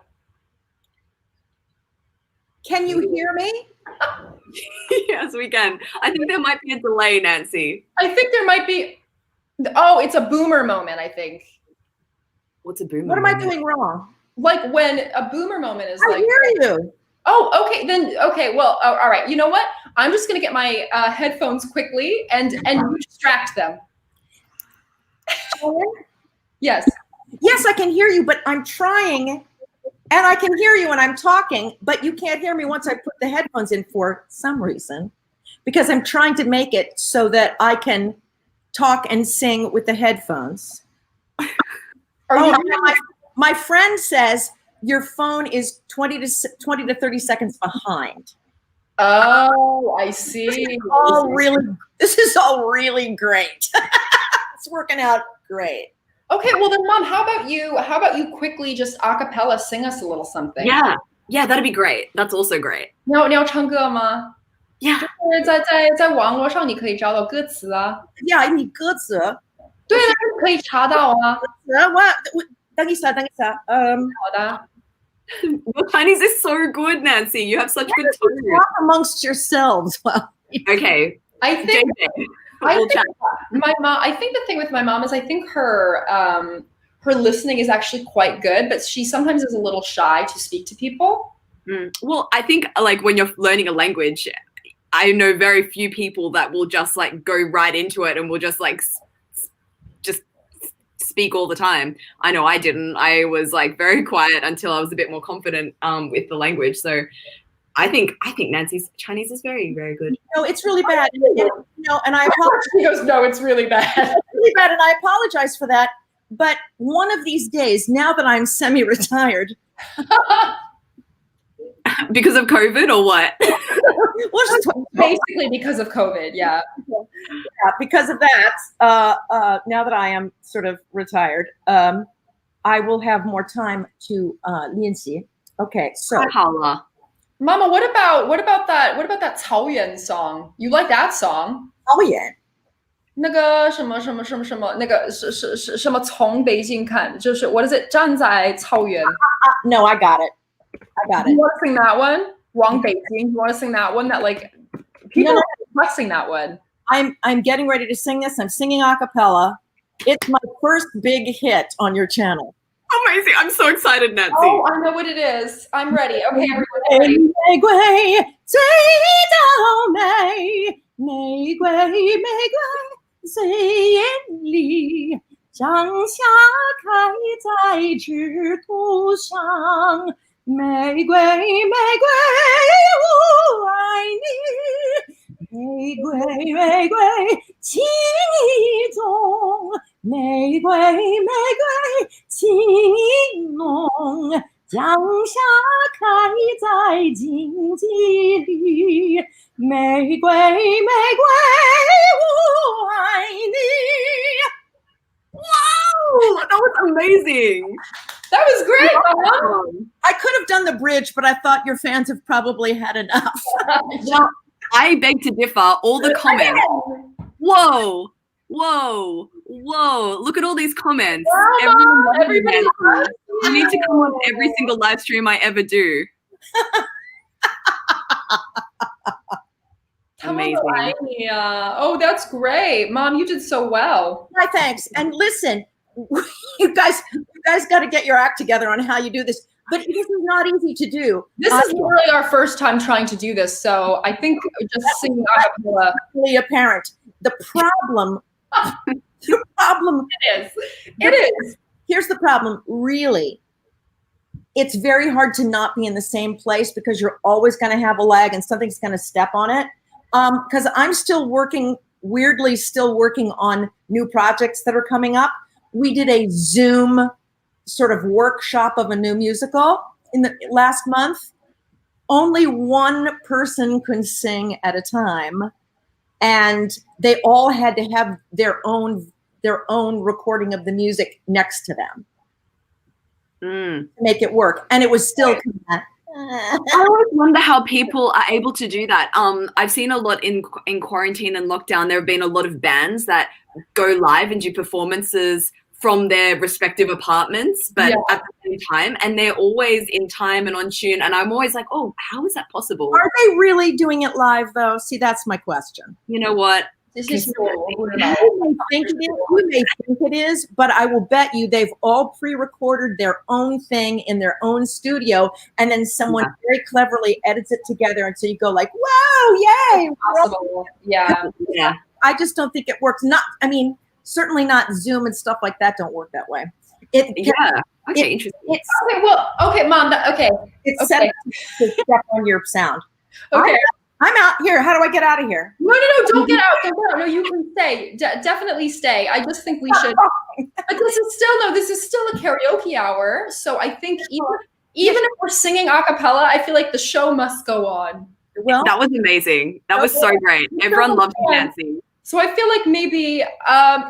Can you hear me? Yes, we can. I think there might be a delay, Nancy. I think there might be. Oh, it's a boomer moment, I think. What's a boomer? What am I doing wrong? Like when a boomer moment is like. I hear you. Oh, okay. Then, okay. Well, all right. You know what? I'm just going to get my headphones quickly and you distract them. Yes. Yes, I can hear you, but I'm trying. And I can hear you when I'm talking, but you can't hear me once I put the headphones in for some reason. Because I'm trying to make it so that I can talk and sing with the headphones. My friend says your phone is 20 to 30 seconds behind. Oh, I see. This is all really great. It's working out great. Okay, well then, Mom, how about you quickly just a cappella sing us a little something? Yeah, that'd be great. That's also great. 你要唱歌吗? Yeah. 在网络上你可以找到歌词啊。Yeah, 你歌词。对啊，可以查到啊。等一下。好的。Your Chinese is so good, Nancy. You have such good tone. Talk amongst yourselves. Well, okay. I think we'll chat. my mom. I think the thing with my mom is I think her her listening is actually quite good, but she sometimes is a little shy to speak to people. Well, I think like when you're learning a language, I know very few people that will just like go right into it and will just like just speak all the time. I know I didn't. I was like very quiet until I was a bit more confident with the language. So I think Nancy's Chinese is very, very good. No, it's really bad. And I apologize. She goes, no, it's really bad. It's really bad, and I apologize for that. But one of these days, now that I'm semi-retired, because of COVID or what? Basically because of COVID, yeah. Yeah, because of that, now that I am sort of retired, I will have more time to 练习. Okay, so. Mama, what about that 草原 song? You like that song? 草原。那个什么那个是什么从北京看就是 what is it 站在草原 No, I got it. You want to sing that one? 往北京 You want to sing that one? That like people are requesting that one. I'm getting ready to sing this. I'm singing a cappella. It's my first big hit on your channel. Amazing. I'm so excited, Nancy. Oh, I know what it is. I'm ready. Okay, everybody. 玫瑰最娇美，玫瑰最艳丽，将夏开在枝头上。玫瑰，我爱你。玫瑰，情意重。玫瑰，情意浓。将夏开在荆棘里，玫瑰，我爱你。 Wow, that was amazing. That was great, Mom. I could have done the bridge, but I thought your fans have probably had enough. Well, I beg to differ. All the comments. Whoa. Look at all these comments. Everybody you need to come on every single live stream I ever do. Amazing. Oh, that's great. Mom, you did so well. My thanks. And listen, you guys got to get your act together on how you do this. But this is not easy to do. This is really our first time trying to do this, so I think just singing really apparent. The problem it is. Here's the problem, really. It's very hard to not be in the same place because you're always going to have a lag and something's going to step on it. Because I'm still working on new projects that are coming up. We did a Zoom sort of workshop of a new musical in the last month. Only one person could sing at a time, and they all had to have their own recording of the music next to them to make it work. And it was still I always wonder how people are able to do that. I've seen a lot in quarantine and lockdown. There have been a lot of bands that go live and do performances from their respective apartments, but at the same time, and they're always in time and on tune. And I'm always like, oh, how is that possible? Are they really doing it live though? See, that's my question. You know what? This is You may think it is, but I will bet you they've all pre-recorded their own thing in their own studio, and then someone very cleverly edits it together, and so you go like, "Wow, yay!" Possible. Yeah. I just don't think it works. Certainly not Zoom and stuff like that. Don't work that way. Okay, interesting. Okay, Mom. It's set up to step on your sound. Okay. I'm out here. How do I get out of here? No, don't get out. No, you can stay. Definitely stay. I just think we should. But this is still a karaoke hour. So I think even if we're singing a cappella, I feel like the show must go on. Well, that was amazing. That was so great. Everyone loved dancing. So I feel like maybe,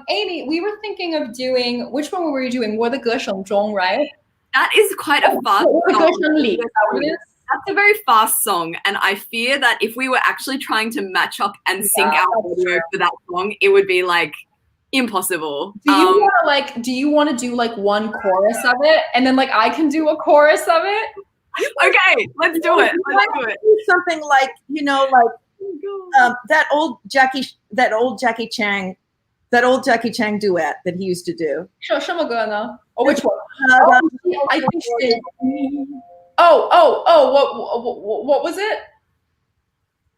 Amy, we were thinking of doing, which one were you doing? 我的歌声中, right? That is quite a fun. 我的歌声里, is that what it is? That's a very fast song, and I fear that if we were actually trying to match up and sync our audio for that song, it would be like impossible. Do you want to do like one chorus of it, and then like I can do a chorus of it? Okay, let's do it. Let's do it. Something like, you know, like that old Jackie Chan duet that he used to do. 什么歌呢? Oh, which one? I think it. What was it?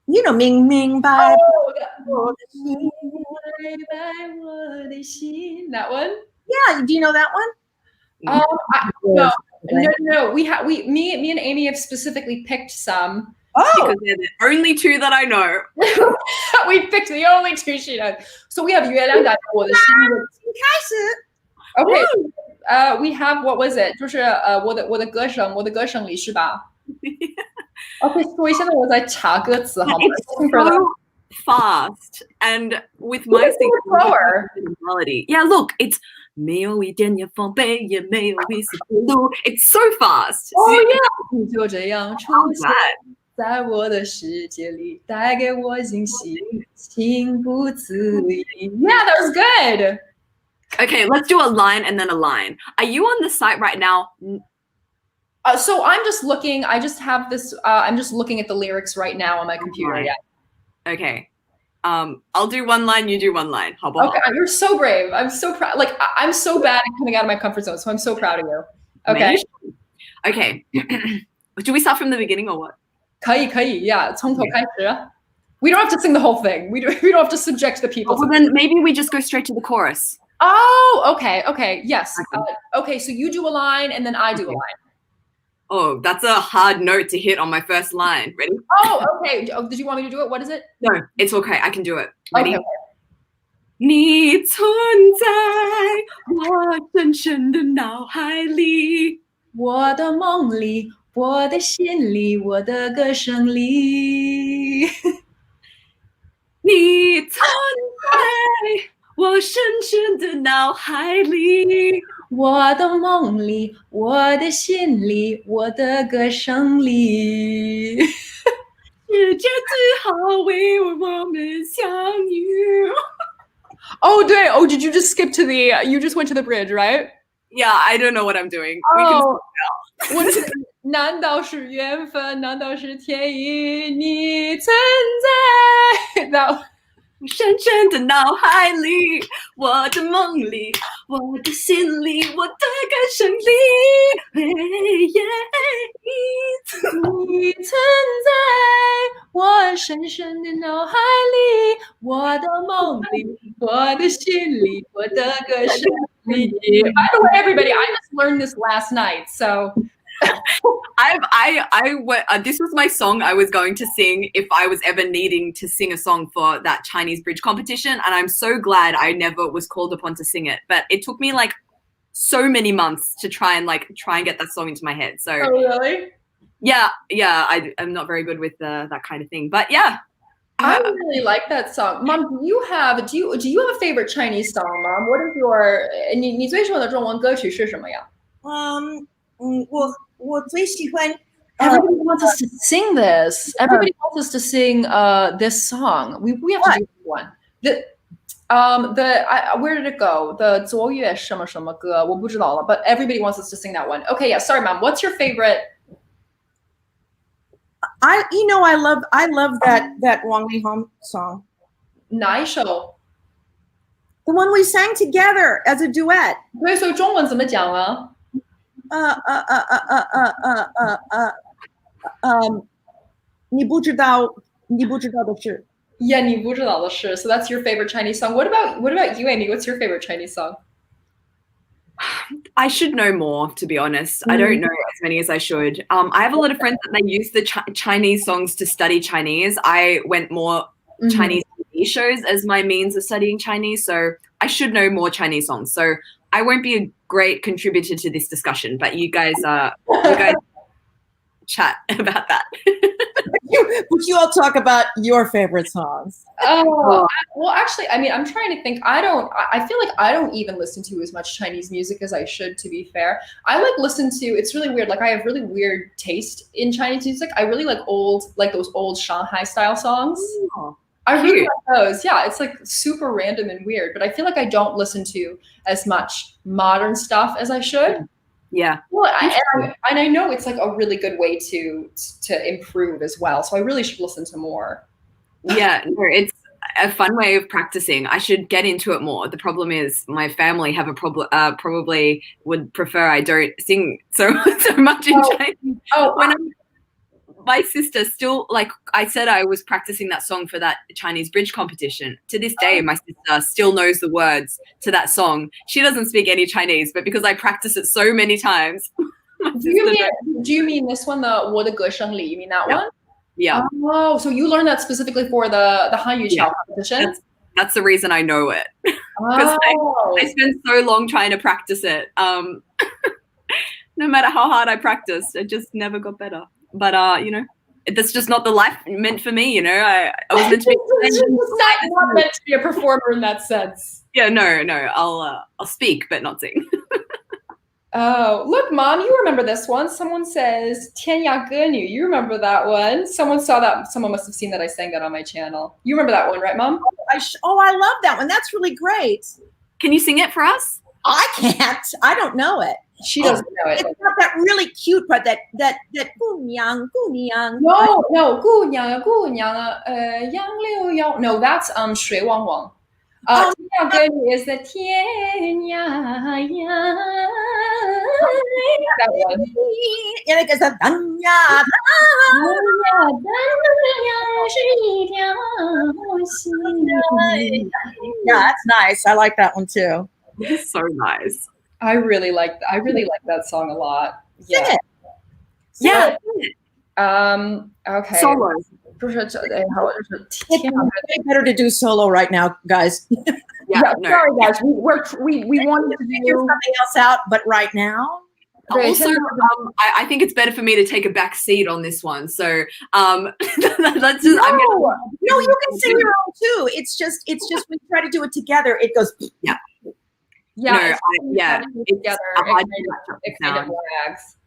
You know, Ming Ming Bai. That one? Yeah, do you know that one? No. Me and Amy have specifically picked some. Because they're the only two that I know. We picked the only two she knows. So we have 月亮代表我的心。Okay. We have, what was it? 就是我的歌声里是吧? Okay, 所以现在我在查歌词好吗? It's so fast, and with my melody. Yeah, look, it's 没有一点点防备，也没有一丝不露. It's so fast. Oh yeah. 你就这样出现在我的世界里，带给我惊喜，情不自已. Yeah, that was good. Okay, let's do a line and then a line. Are you on the site right now? So I'm just looking. I just have this. I'm just looking at the lyrics right now on my computer. Right. Yeah. Okay. I'll do one line. You do one line. How about? Okay, you're so brave. I'm so proud. Like I'm so bad at coming out of my comfort zone. So I'm so proud of you. Okay. Okay. Do we start from the beginning or what? 可以 Yeah, 从头开始. We don't have to sing the whole thing. We don't have to subject the people. Well, then maybe we just go straight to the chorus. Oh, okay. Yes. Okay, so you do a line and then I do a line. Oh, that's a hard note to hit on my first line. Ready? Oh, okay. Oh, did you want me to do it? What is it? No, it's okay. I can do it. Ready? Okay. 你存在我深深的脑海里，我的梦里，我的心里，我的歌声里。你存在我深深的脑海里，我的梦里，我的心里，我的歌声里。世界最好为我们相遇。Oh, did you just skip to the, you just went to the bridge, right? Yeah, I don't know what I'm doing. Oh, what is it? 难道是缘分？难道是天意？你存在。That 深深的脑海里，我的梦里，我的心里，我的歌声里，你存在我深深的脑海里，我的梦里，我的心里，我的歌声里。By the way, everybody, I just learned this last night, so. This was my song I was going to sing if I was ever needing to sing a song for that Chinese bridge competition, and I'm so glad I never was called upon to sing it. But it took me like so many months to try and get that song into my head. So oh really? Yeah, I'm not very good with that kind of thing, but yeah. I really like that song. Mom, do you have a favorite Chinese song, Mom? What is your 你最喜欢的中文歌曲是什么呀？我最喜欢 Everybody wants us to sing this. Everybody wants us to sing this song. We have to do one. Where did it go? The 昨夜什么什么歌我不知道了 but everybody wants us to sing that one. Okay, yeah, sorry, Mom. What's your favorite? I love that Wang Lihong song. 哪一首? The one we sang together as a duet. 对，所以中文怎么讲啊？你不知道的事。Yeah, 你不知道的事. So that's your favorite Chinese song. What about you, Amy? What's your favorite Chinese song? I should know more, to be honest. I don't know as many as I should. I have a lot of friends that they use the Chinese songs to study Chinese. I went more Chinese TV shows as my means of studying Chinese, so I should know more Chinese songs. So I won't be a great contributor to this discussion, but you guys chat about that. Would you all talk about your favorite songs? Oh, Well, actually, I mean, I'm trying to think. I feel like I don't even listen to as much Chinese music as I should, to be fair. I like listen to, it's really weird. Like I have really weird taste in Chinese music. I really like those old Shanghai style songs. Oh, I really cute. like those. Yeah, it's like super random and weird, but I feel like I don't listen to as much modern stuff as I should. Yeah. Well, and I know it's like a really good way to improve as well. So I really should listen to more. Yeah, no, it's a fun way of practicing. I should get into it more. The problem is my family have a problem. Probably would prefer I don't sing so much in Chinese. My sister still, like I said, I was practicing that song for that Chinese bridge competition. To this day, my sister still knows the words to that song. She doesn't speak any Chinese, but because I practice it so many times. Do you mean this one, the 我的歌声里? You mean that one? Yeah. Oh, so you learned that specifically for the Hanyu Chao competition? That's the reason I know it. Because I spent so long trying to practice it. No matter how hard I practiced, it just never got better. But you know, that's just not the life meant for me. You know, I was meant to be. not meant to be a performer in that sense. Yeah, no. I'll speak, but not sing. Oh, look, Mom, you remember this one. Someone says, 天涯歌女. You remember that one. Someone saw that. Someone must have seen that I sang that on my channel. You remember that one, right, Mom? I love that one. That's really great. Can you sing it for us? I can't. I don't know it. She doesn't know it. It's got that really cute part, that 姑娘. No, 姑娘杨柳腰. No, that's 水汪汪. 天涯歌女 is the 天涯呀. That one. And it goes up. Yeah, that's nice. I like that one too. It's so nice. I really like that song a lot. Yeah. Sing it. Yeah. Okay. Solo. It's better to do solo right now, guys. Yeah, no. Sorry, guys. We wanted to figure something else out, but right now. Also, I think it's better for me to take a back seat on this one. So that's just, no, you can sing your own too. It's just we try to do it together. It goes together. It kind of lags.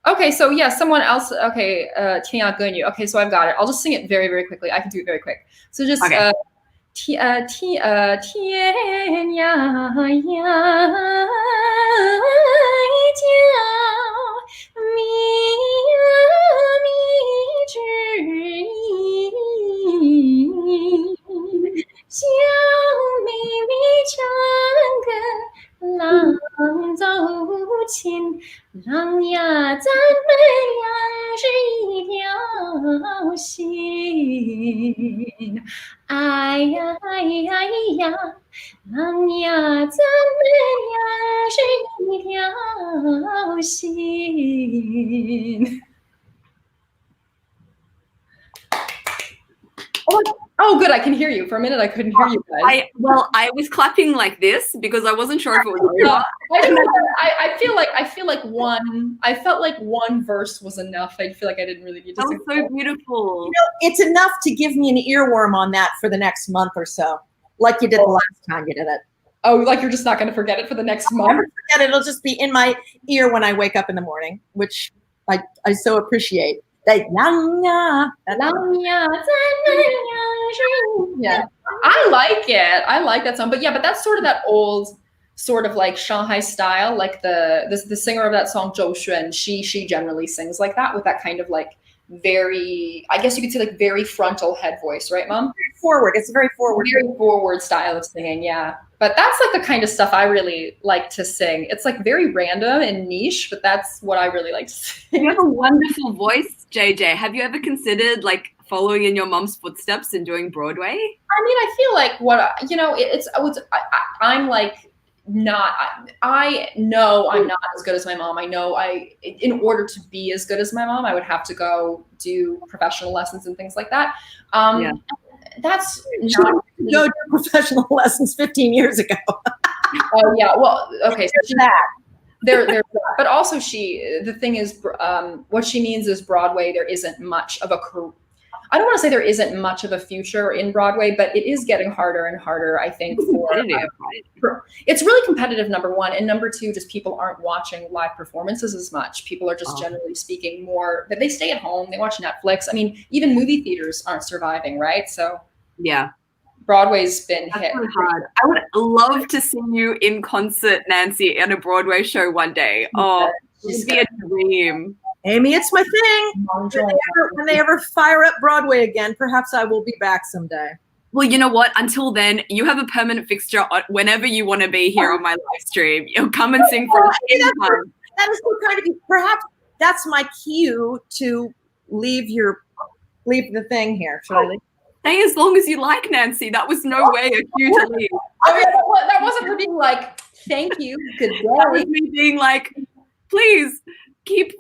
Okay, so yeah, someone else. Okay, 天涯歌女. Okay, so I've got it. I'll just sing it very, very quickly. I can do it very quick. So just 天涯呀，叫迷之音，小妹妹唱歌，郎走近，郎呀，咱们俩是一条心。哎呀哎呀呀，郎呀，咱们俩是一条心。Oh, good. I can hear you. For a minute, I couldn't hear you guys. I was clapping like this because I wasn't sure if it was over. I feel like one verse was enough. I feel like I didn't really need to. That was so beautiful. You know, it's enough to give me an earworm on that for the next month or so, like you did the last time you did it. Oh, like you're just not going to forget it for the next month? I'll never forget it. It'll just be in my ear when I wake up in the morning, which I so appreciate. Yeah, I like it. I like that song. But yeah, but that's sort of that old sort of like Shanghai style. Like the singer of that song, Zhou Xuan, she generally sings like that with that kind of like very, I guess you could say like very frontal head voice, right, Mom? Very forward. It's a very forward style of singing, yeah. But that's like the kind of stuff I really like to sing. It's like very random and niche, but that's what I really like to sing. You have a wonderful voice, JJ. Have you ever considered like following in your mom's footsteps and doing Broadway? I mean, I feel like I'm like not, I know I'm not as good as my mom. I know in order to be as good as my mom, I would have to go do professional lessons and things like that. Yeah. That's not go to professional lessons 15 years ago. Oh yeah, well, okay, so there's but also the thing is, what she means is Broadway. There isn't much of a I don't want to say there isn't much of a future in Broadway, but it is getting harder and harder, I think, it's really competitive, number one. And number two, just people aren't watching live performances as much. People are just generally speaking more that they stay at home, they watch Netflix. I mean, even movie theaters aren't surviving, right? So yeah. Broadway's been hit. Really hard. I would love to see you in concert, Nancy, in a Broadway show one day. Oh, it would be a dream. Amy, it's my thing. When they ever fire up Broadway again, perhaps I will be back someday. Well, you know what? Until then, you have a permanent fixture whenever you want to be here on my live stream. You'll come and sing for us anytime. That is so kind of you. Perhaps that's my cue to leave the thing here. Should I leave? Stay as long as you like, Nancy. That was no way a cue to leave. Oh, yeah, that wasn't for being like, thank you, good day. That was me being like, please keep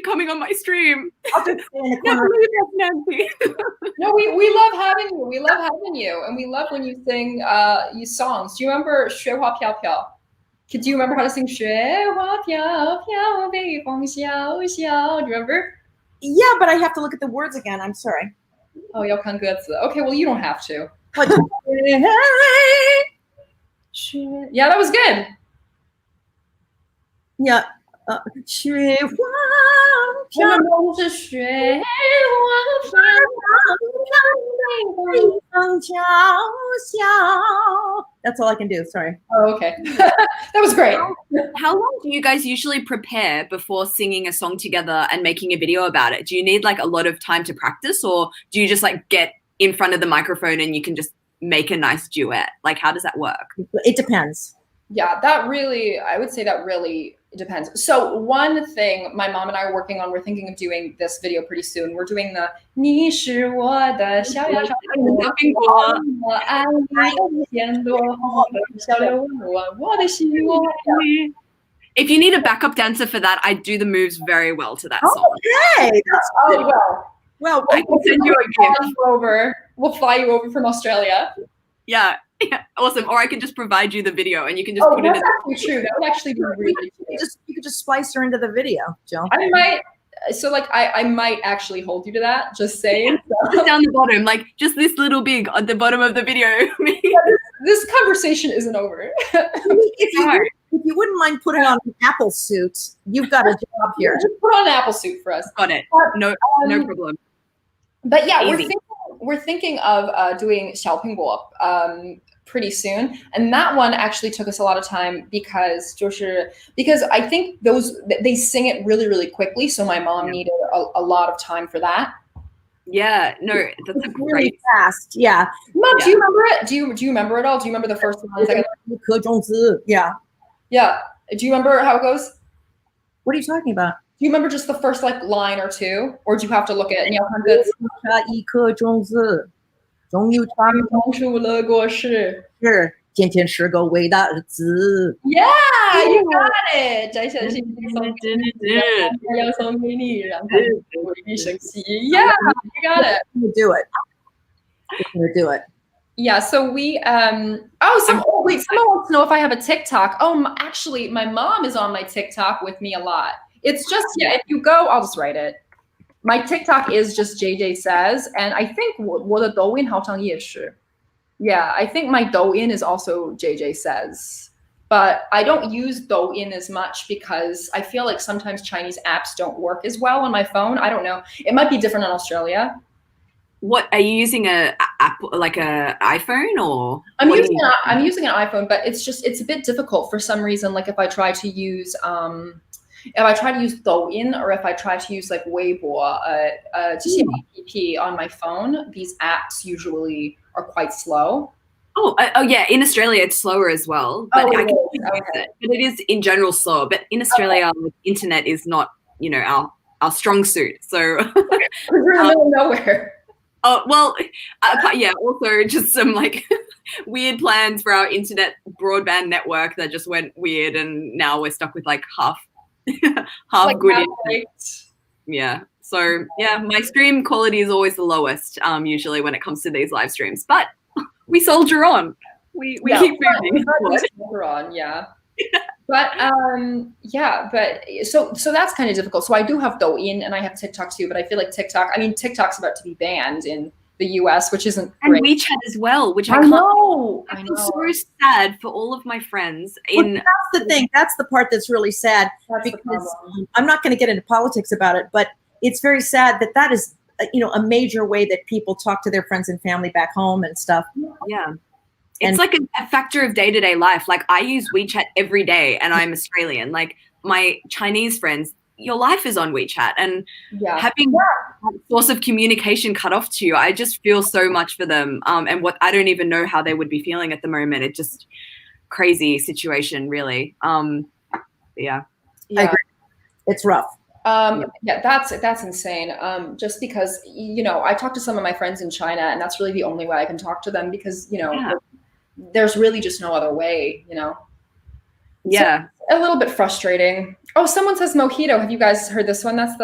coming on my stream. I'll just stay in the Never corner. leave us, Nancy. No, we love having you. We love having you, and we love when you sing you songs. Do you remember 雪花飘飘? Do you remember how to sing 雪花飘飘北风萧萧? Do you remember? Yeah, but I have to look at the words again. I'm sorry. Oh, 要看歌词. Okay, well, you don't have to. What? Yeah, that was good. Yeah. 雪花飘我们都是雪花飘北风萧萧. That's all I can do. Sorry. Oh, okay. That was great. How long do you guys usually prepare before singing a song together and making a video about it? Do you need like a lot of time to practice, or do you just like get in front of the microphone and you can just make a nice duet? Like, how does that work? It depends. Yeah, I would say that really depends. So one thing my mom and I are working on, we're thinking of doing this video pretty soon. We're doing the 你是我的小呀小我爱你天多小流我的心我 If you need a backup dancer for that, I do the moves very well to that song. Okay. That's good. Well, I can send you a gift. We'll fly you over from Australia. Yeah, awesome. Or I can just provide you the video and you can just put it in. That's actually true. That would actually be really cool. You could just splice her into the video, Jill. I might actually hold you to that, just saying. Just down the bottom, like just this little big on the bottom of the video. This conversation isn't over. If you wouldn't mind putting on an Apple suit, you've got a job here. Just put on an Apple suit for us. Got it. No problem. But yeah, Easy. we're thinking of doing 小苹果 pretty soon, and that one actually took us a lot of time because I think they sing it really, really quickly, so my mom needed a lot of time for that. Yeah, no, that's a Really great. fast. Yeah. Mom, do you remember it? Do you remember it all? Do you remember the first one? Yeah. Yeah. Do you remember how it goes? What are you talking about? Do you remember just the first like line or two, or do you have to look at? 一颗种子，终于长出了果实。是，天天是个伟大的字。Yeah, you got it. 摘下星星送给你，要送给你，让它为你升起。Yeah, you got it. You do it. You do it. Yeah, so we someone wants to know if I have a TikTok. Oh, actually, my mom is on my TikTok with me a lot. It's just if you go, I'll just write it. My TikTok is just JJsays, and I think 我的抖音好像也是. Yeah, I think my Douyin is also JJsays. But I don't use Douyin as much because I feel like sometimes Chinese apps don't work as well on my phone. I don't know. It might be different in Australia. What are you using a app like a iPhone or? I'm using an iPhone, but it's a bit difficult for some reason. Like if I try to use Douyin or if I try to use like Weibo, TCP on my phone, these apps usually are quite slow. Oh yeah, in Australia it's slower as well, but I can use it. But it is in general slower. But in Australia, internet is not our strong suit. So we're in the middle of nowhere. Oh, well, yeah, also just some like weird plans for our internet broadband network that just went weird, and now we're stuck with like half like good internet. Yeah. So yeah, my stream quality is always the lowest, usually when it comes to these live streams. But we soldier on. We keep moving. Soldier on, yeah. But yeah, but so that's kind of difficult. So I do have Douyin and I have TikTok too, but I feel like TikTok's about to be banned in the US, which isn't great. And WeChat as well, which I know. I feel so sad for all of my friends. Well, that's the thing. That's the part that's really sad, because I'm not going to get into politics about it, but it's very sad that is, a major way that people talk to their friends and family back home and stuff. Yeah. It's like a factor of day-to-day life. Like I use WeChat every day and I'm Australian. Like my Chinese friends, your life is on WeChat, and having a source of communication cut off to you, I just feel so much for them. And what I don't even know how they would be feeling at the moment. It's just crazy situation, really. Yeah. I agree. It's rough. Yeah, that's insane. Just because, I talk to some of my friends in China and that's really the only way I can talk to them because, there's really just no other way, Yeah. So, a little bit frustrating. Oh, someone says mojito. Have you guys heard this one? That's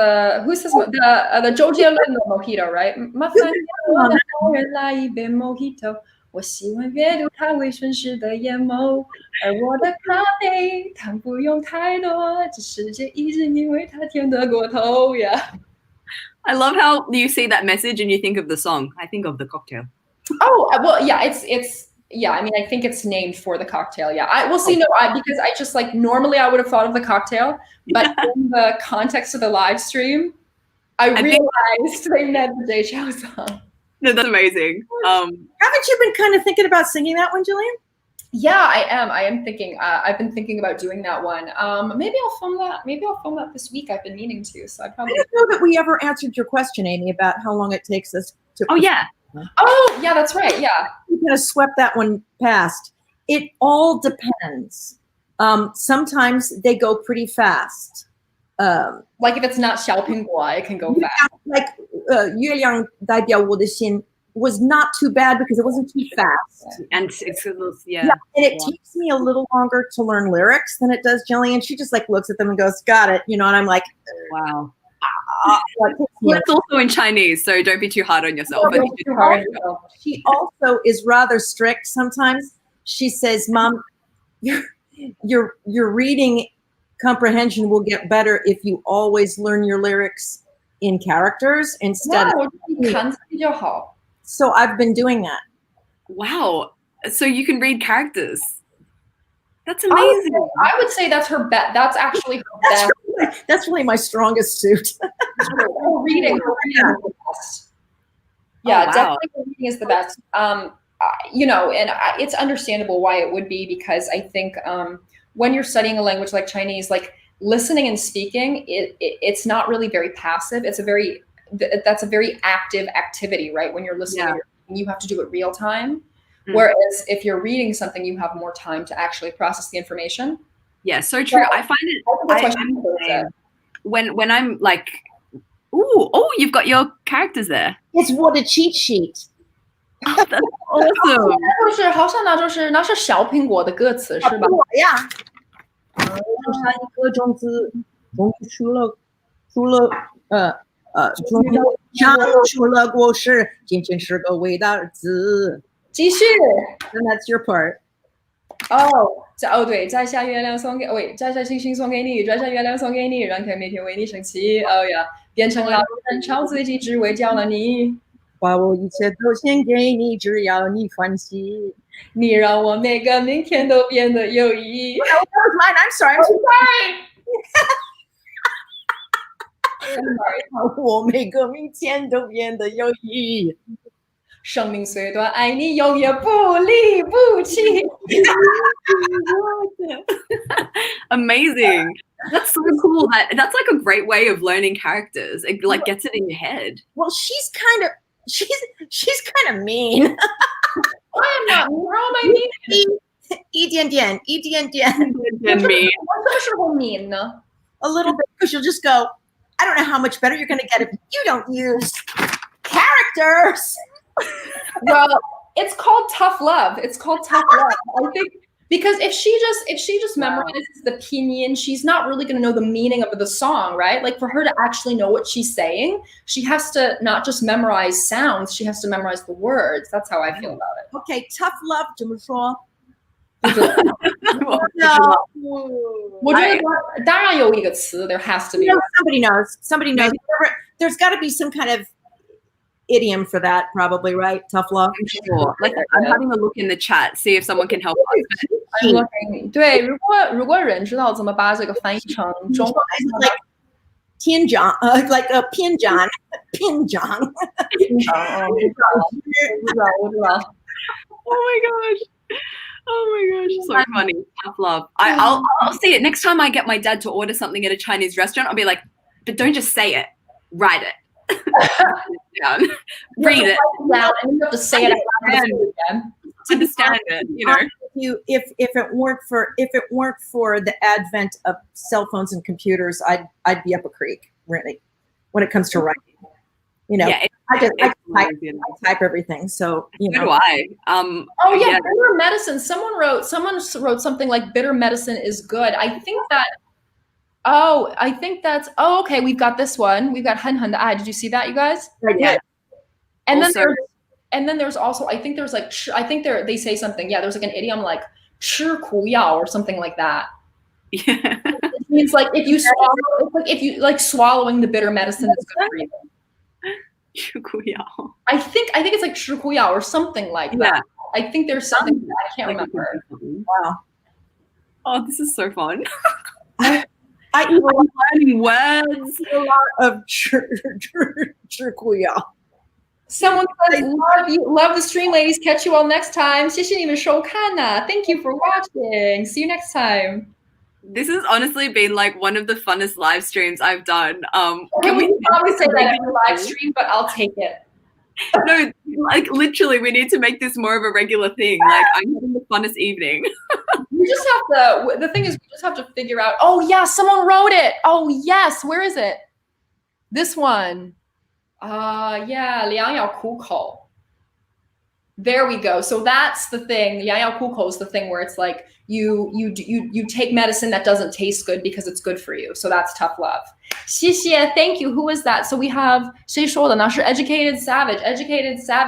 who says the JJsays mojito, right? mojito. 我喜欢阅读它微醺时的眼眸，而我的咖啡糖不用太多，这世界一直因为它甜得过头。Yeah. I love how you see that message and you think of the song. I think of the cocktail. Oh, well, yeah, it's yeah, I mean, I think it's named for the cocktail. Yeah, because I just normally I would have thought of the cocktail, but in the context of the live stream, I realized they meant the JJsays song. No, that's amazing. Haven't you been kind of thinking about singing that one, Jillian? Yeah, I am thinking. I've been thinking about doing that one. Maybe I'll film that. Maybe I'll film that this week. I've been meaning to. So I don't know that we ever answered your question, Amy, about how long it takes us to. Oh yeah. Oh yeah, that's right. Yeah. You kind of swept that one past. It all depends. Sometimes they go pretty fast. Like if it's not 小苹果, it can go fast. Like 月亮代表我的心 was not too bad because it wasn't too fast. And it's and it takes me a little longer to learn lyrics than it does Jillian. She just looks at them and goes, got it, and I'm like, wow. Well, it's also in Chinese, so don't be too hard on yourself. She also is rather strict sometimes. She says, Mom, your reading comprehension will get better if you always learn your lyrics in characters instead of. So I've been doing that. Wow. So you can read characters. That's amazing. I would say that's her best. That's actually her best. That's really my strongest suit. Reading is the best. Yeah, definitely reading is the best. And it's understandable why it would be, because I think when you're studying a language like Chinese, like listening and speaking, it's not really very passive. That's a very active activity, right? When you're listening, you have to do it real time. Whereas if you're reading something, you have more time to actually process the information. Yeah, so true. I find it when I'm like, you've got your characters there. It's what a cheat sheet. Oh, that's awesome. 好像那是小苹果的歌词是吧？呀，它一颗种子，种出了长出了果实，仅仅是个伟大的字。继续 ，And that's your part. 对，摘下月亮送给摘下星星送给你，摘下月亮送给你，让天每天为你升起。哦呀，变成老人超最极致为叫了你，把我一切都献给你，只要你欢喜。你让我每个明天都变得有意义。That was mine. I'm sorry. I'm sorry. 我每个明天都变得有意义。生命虽短，爱你永远不离不弃。Amazing. That's so cool. That's like a great way of learning characters. It like gets it in your head. Well, she's kind of mean. I am not mean. How am I mean? 一点点 mean. 什么时候 mean 呢？ A little bit, because you'll just go, I don't know how much better you're going to get if you don't use characters. Well, it's called tough love. It's called tough love. I think because if she just memorizes the pinyin, she's not really going to know the meaning of the song, right? Like for her to actually know what she's saying, she has to not just memorize sounds, she has to memorize the words. That's how I feel about it. Okay, tough love 怎么说？ No. 我觉得当然有一个词 there has to be. Somebody knows. Somebody knows. There's got to be some kind of idiom for that, probably, right? Tough love. I'm sure. Like, I'm having a look in the chat, see if someone can help us. I'm looking. 对，如果人知道怎么把这个翻译成中文 like 天长 like a 偏长 偏长 我知道 Oh my gosh, so funny. Tough love. I'll see it next time I get my dad to order something at a Chinese restaurant. I'll be like, but don't just say it, write it. Down. Read it. And you have to say it again. Understand it, you know. If it weren't for the advent of cell phones and computers, I'd be up a creek, really, when it comes to writing. You know, yeah, I type everything. So you know. So do I. Yeah, bitter medicine. Someone wrote something like bitter medicine is good. I think that's okay. We've got this one. We've got Hun Hun the Ai. Did you see that, you guys? Yeah. And then there's also I think there's like they say something. Yeah, there's like an idiom like 吃苦药 or something like that. Yeah. It means like if you swallow, it's like if you like swallowing the bitter medicine is good for you. I think it's like 吃苦药 or something like that. I think there's something I can't remember. Wow. Oh, this is so fun. I'm learning words. A lot of 吃苦药. Someone says, love the stream, ladies. Catch you all next time. 谢谢你们收看呐. Thank you for watching. See you next time. This has honestly been like one of the funnest live streams I've done. Can we probably say that every live stream, but I'll take it. No, like literally, we need to make this more of a regular thing. Like I'm having the funnest evening. We just have to. The thing is, we just have to figure out. Oh yeah, someone wrote it. Oh yes, where is it? This one. Yeah, 良药苦口. There we go. So that's the thing. 良药苦口 is the thing where it's like you take medicine that doesn't taste good because it's good for you. So that's tough love. 谢谢, thank you. Who is that? So we have 谁说的呢？是 educated savage.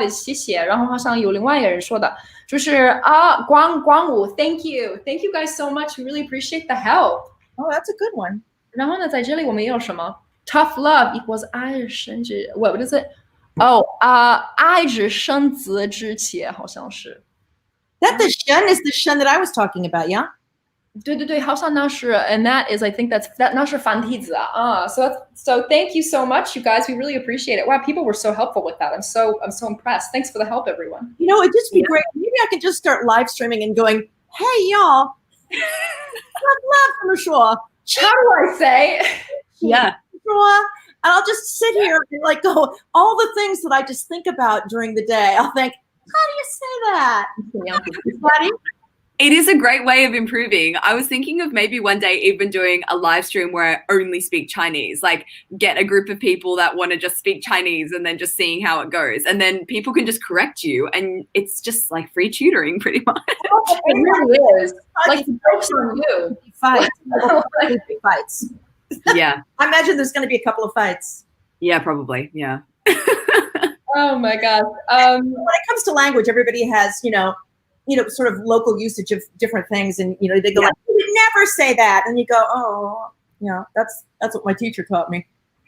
谢谢。然后好像有另外一个人说的，就是光武. Thank you guys so much. We really appreciate the help. Oh, that's a good one. 然后呢，在这里我们也有什么 tough love equals 爱生之 what is it? Oh, 爱之生子之切好像是。That the shun is the shun that I was talking about, yeah? 对，好像那是 and that is I think that 那是繁体字啊。So thank you so much, you guys. We really appreciate it. Wow, people were so helpful with that. I'm so impressed. Thanks for the help, everyone. You know, it'd just be great. Maybe I could just start live streaming and going, hey y'all. Love How do I say? Yeah. And I'll just sit here and like go all the things that I just think about during the day. I'll think, how do you say that? Buddy? It is a great way of improving. I was thinking of maybe one day even doing a live stream where I only speak Chinese, like get a group of people that want to just speak Chinese and then just seeing how it goes. And then people can just correct you and it's just like free tutoring pretty much. It really is. Like jokes on you. Fights. Yeah. I imagine there's going to be a couple of fights. Yeah, probably. Yeah. Oh my God. When it comes to language, everybody has, you know, sort of local usage of different things. And, you know, they go like, you would never say that. And you go, oh, you know, that's what my teacher taught me.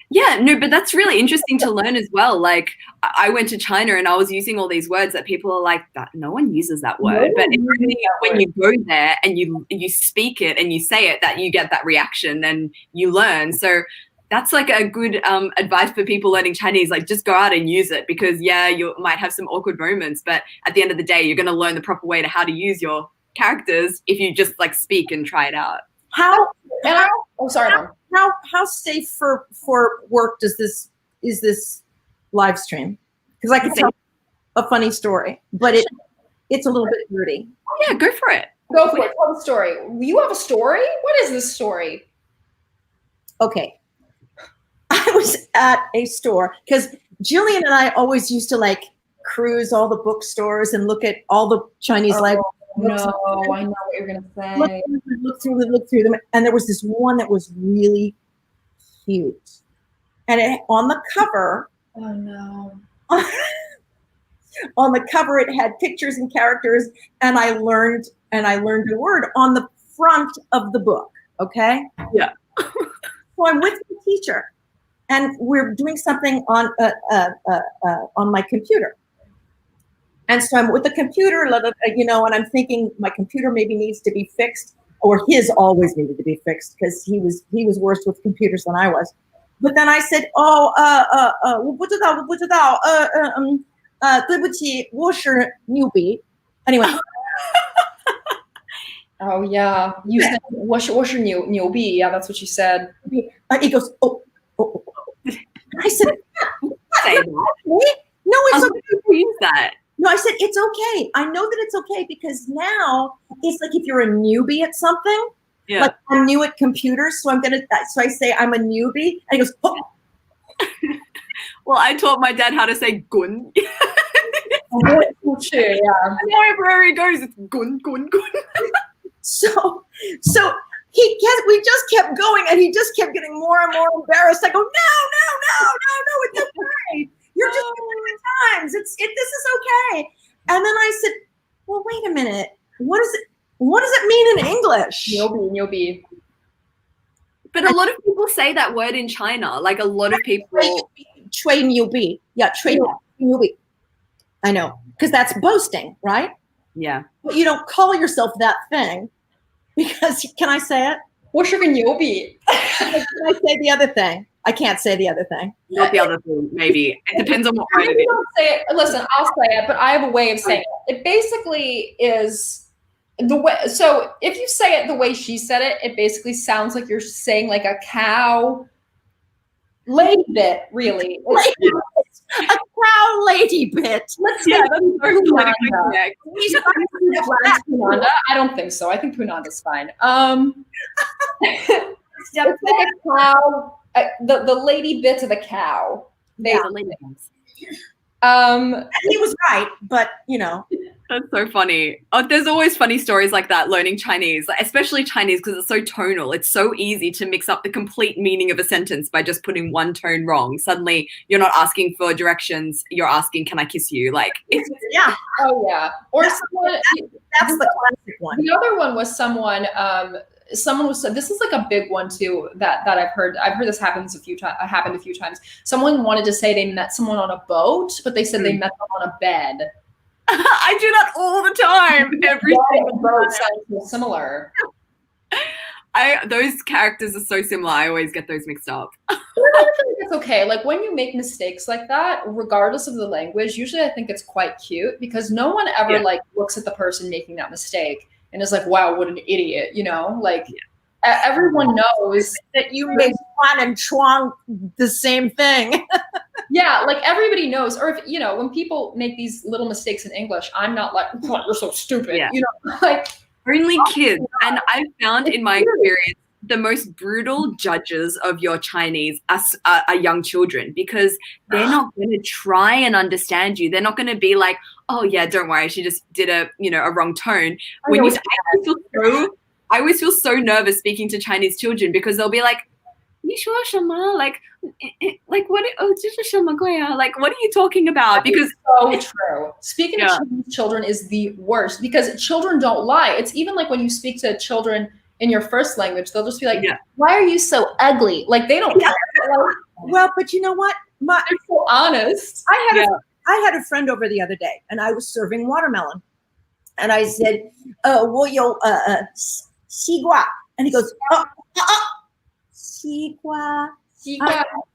Yeah, no, but that's really interesting to learn as well. Like I went to China and I was using all these words that people are like, that no one uses that word. But it's really when you go there and you speak it and you say it that you get that reaction and you learn. So that's like a good advice for people learning Chinese. Like just go out and use it because you might have some awkward moments, but at the end of the day, you're going to learn the proper way to how to use your characters if you just like speak and try it out. How safe for work is this live stream? Because I can tell a funny story, but it's a little bit dirty. Oh yeah, go for it. Go for it. Tell the story. You have a story? What is this story? Okay. I was at a store because Jillian and I always used to like cruise all the bookstores and look at all the Chinese language. No, I know what you're going to say. Look through them. And there was this one that was really cute. And on the cover. Oh, no. On the cover, it had pictures and characters. And I learned and I learned a word on the front of the book. Okay. Yeah. So I'm with the teacher, and we're doing something on my computer. And so I'm with the computer, and I'm thinking my computer maybe needs to be fixed, or his always needed to be fixed because he was worse with computers than I was. But then I said, 我不知道 对不起 我是 newbie. Anyway. Oh yeah, you said 我是牛逼. Yeah, that's what you said. He goes, oh. I said, say that. No, it's okay. Use that. No, I said, it's okay. I know that it's okay because now it's like if you're a newbie at something, like I'm new at computers, so so I say I'm a newbie, and he goes, oh. Well, I taught my dad how to say gun. Yeah. And wherever he goes, it's gun. So we just kept going, and he just kept getting more and more embarrassed. I go, no, it's okay. You're just doing the times. This is okay. And then I said, well, wait a minute. What does it mean in English? 牛逼. But a lot of people say that word in China. Like a lot of people. 吹牛逼. Yeah, 吹牛逼. I know, because that's boasting, right? Yeah. But you don't call yourself that thing because, can I say it? 我是个牛逼. Can I say the other thing? I can't say the other thing. Not the other thing, maybe. It depends on what way it is. Don't say it. Listen, I'll say it, but I have a way of saying it. It basically is the way. So if you say it the way she said it, it basically sounds like you're saying like a cow lady bit, really. A cow lady bit. Let's say that's very politically correct. I don't think so. I think Punanda's fine. It's like a cow. The lady bits of a cow. The lady bits. He was right, but That's so funny. Oh, there's always funny stories like that, learning Chinese, especially Chinese, because it's so tonal. It's so easy to mix up the complete meaning of a sentence by just putting one tone wrong. Suddenly, you're not asking for directions. You're asking, can I kiss you? Yeah. Oh, yeah. Or someone. That's the classic one. The other one was someone was, this is like a big one too, that I've heard this happened a few times. Someone wanted to say they met someone on a boat, but they said they met them on a bed. I do that all the time. Every single boat sounds similar. Those characters are so similar. I always get those mixed up. I think it's okay. Like when you make mistakes like that, regardless of the language, usually I think it's quite cute because no one ever looks at the person making that mistake and is like, wow, what an idiot, everyone knows that you make Chuan and Chuang the same thing. Yeah, like everybody knows. Or if when people make these little mistakes in English, I'm not like, oh, you're so stupid. Yeah. Like only kids. And I've found in my experience the most brutal judges of your Chinese are young children because they're not going to try and understand you. They're not going to be like, oh yeah, don't worry, she just did a wrong tone. I always feel so nervous speaking to Chinese children because they'll be like, 你说什么? Like what? Oh, 这是什么鬼啊? Like, what are you talking about? Because so true. Speaking of Chinese children is the worst because children don't lie. It's even like when you speak to children in your first language, they'll just be like, why are you so ugly? Like they don't. Well, but you know what? They're so honest. I had a friend over the other day, and I was serving watermelon, and I said, 我有西瓜, and he goes, 西瓜.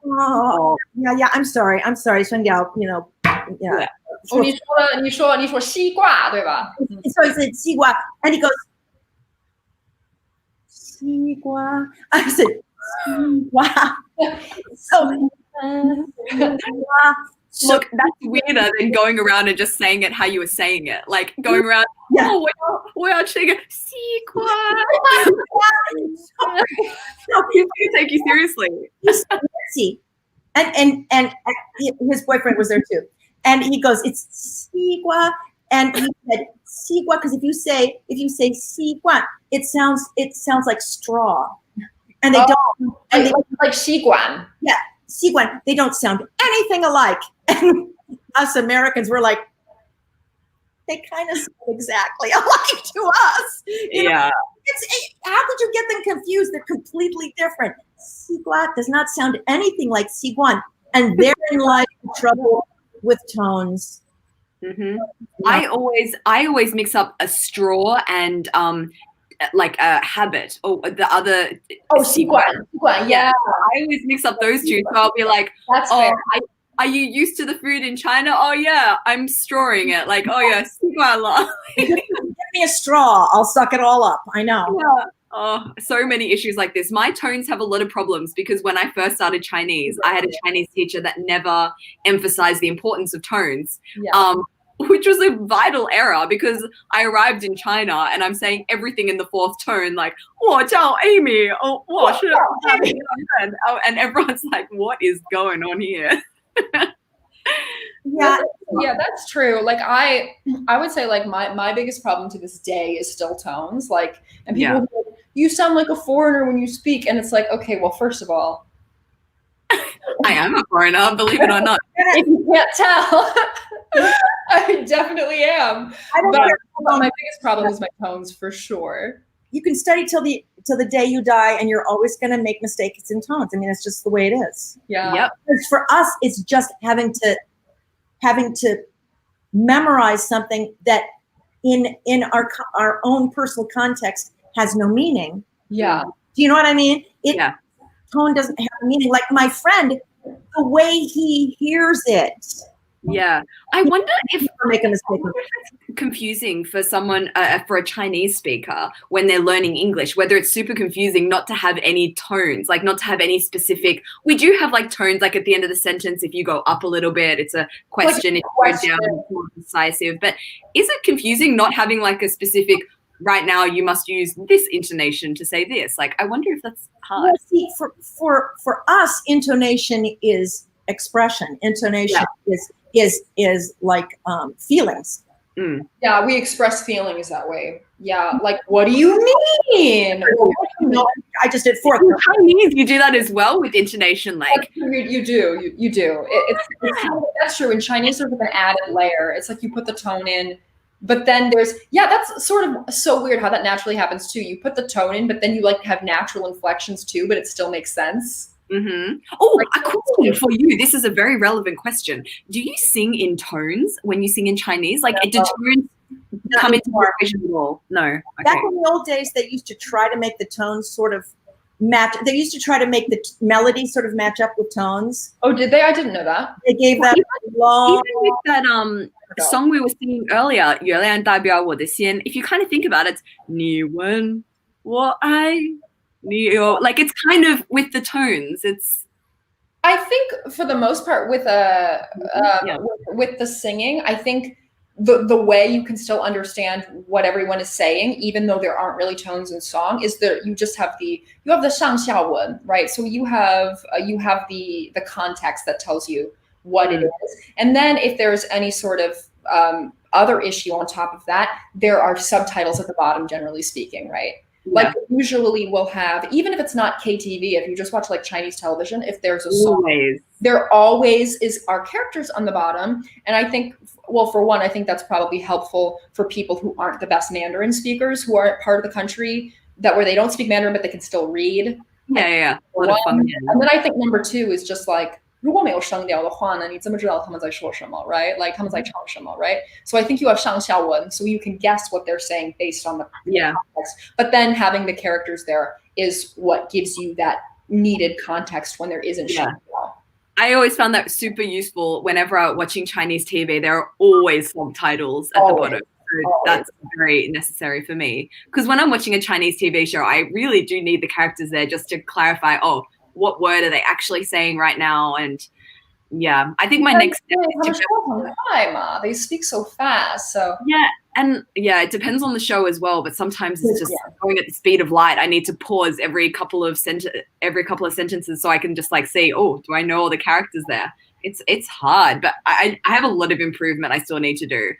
Oh, yeah. I'm sorry, 酸掉, yeah. 你说西瓜对吧? So he said 西瓜, and he goes, 西瓜. I said 西瓜. Look, that's weirder than going around and just saying it how you were saying it. Like going around,我要吃个西瓜. No, people can take you seriously. And his boyfriend was there too. And he goes, it's sigua. And he said sigua because if you say sigua, it sounds like straw. And they don't like xiguan. Yeah. Xiguan, they don't sound anything alike. And us Americans, we're like, they kind of sound exactly alike to us. You know? Yeah. How could you get them confused? They're completely different. Siguat does not sound anything like Siguan. And therein lies the trouble with tones. Mm-hmm. I always mix up a straw and like a habit or the other. Oh, Siguan. Yeah. I always mix up those two. So I'll be like, That's fair. Are you used to the food in China? Oh yeah, I'm strawing it. Like, oh yeah, Give me a straw. I'll suck it all up. I know. Yeah. Oh, so many issues like this. My tones have a lot of problems because when I first started Chinese, I had a Chinese teacher that never emphasized the importance of tones, which was a vital error because I arrived in China and I'm saying everything in the fourth tone, like, 我叫 Amy, oh, 我是 Amy. And everyone's like, what is going on here? Yeah, that's true. Like I would say like my biggest problem to this day is still tones. Like, and people are like, you sound like a foreigner when you speak, and it's like, okay, well, first of all, I am a foreigner, believe it or not. If you can't tell, I definitely am. But my biggest problem is my tones for sure. You can study till the day you die, and you're always going to make mistakes in tones. I mean, it's just the way it is. Yeah. Yep. Because for us, it's just having to memorize something that in our own personal context has no meaning. Yeah. Do you know what I mean? Tone doesn't have a meaning. Like my friend, the way he hears it. Yeah. I wonder if make a mistake. It's confusing for someone, for a Chinese speaker when they're learning English, whether it's super confusing not to have any tones, like not to have any specific, we do have like tones, like at the end of the sentence, if you go up a little bit, it's a question, if you go down, it's more decisive. But is it confusing not having like a specific, right now you must use this intonation to say this? Like, I wonder if that's hard. Well, see, for us, intonation is expression. Intonation is like feelings. Yeah, we express feelings that way. Yeah, like what do you mean? I just did fourth. In Chinese, you do that as well with intonation, like you do. It's that's true. In Chinese, there's like an added layer. It's like you put the tone in, but then there's that's sort of so weird how that naturally happens too. You put the tone in, but then you like have natural inflections too, but it still makes sense. Mm-hmm. Oh, a question for you. This is a very relevant question. Do you sing in tones when you sing in Chinese? Like, do tones come into your equation at all? No. Okay. Back in the old days, they used to try to make the tones sort of match. They used to try to make the melody sort of match up with tones. Oh, did they? I didn't know that. They gave that even with that song we were singing earlier, 月亮代表我的心. If you kind of think about it, 你问我爱你, like it's kind of with the tones. It's. I think for the most part with with the singing, I think the way you can still understand what everyone is saying, even though there aren't really tones in song, is that you just have the 上下文, right? So you have the context that tells you what it is, and then if there's any sort of other issue on top of that, there are subtitles at the bottom, generally speaking, right? Yeah. Like usually we'll have, even if it's not KTV, if you just watch like Chinese television, if there's a song, there always are characters on the bottom. And I think, well, for one, I think that's probably helpful for people who aren't the best Mandarin speakers, who aren't part of the country where they don't speak Mandarin, but they can still read. Yeah. A lot of fun. And then I think number two is just like, 如果没有声调的话呢，你怎么知道他们在说什么, right? Like 他们在唱什么, right? So I think you have 上下文, so you can guess what they're saying based on the context. But then having the characters there is what gives you that needed context when there isn't shang diao. I always found that super useful whenever I'm watching Chinese TV. There are always subtitles at the bottom. So that's very necessary for me. Because when I'm watching a Chinese TV show, I really do need the characters there just to clarify, what word are they actually saying right now? And yeah, I think my next step is to they speak so fast. So it depends on the show as well. But sometimes it's just going at the speed of light. I need to pause every couple of sentences so I can just like see, do I know all the characters there? It's hard, but I have a lot of improvement I still need to do.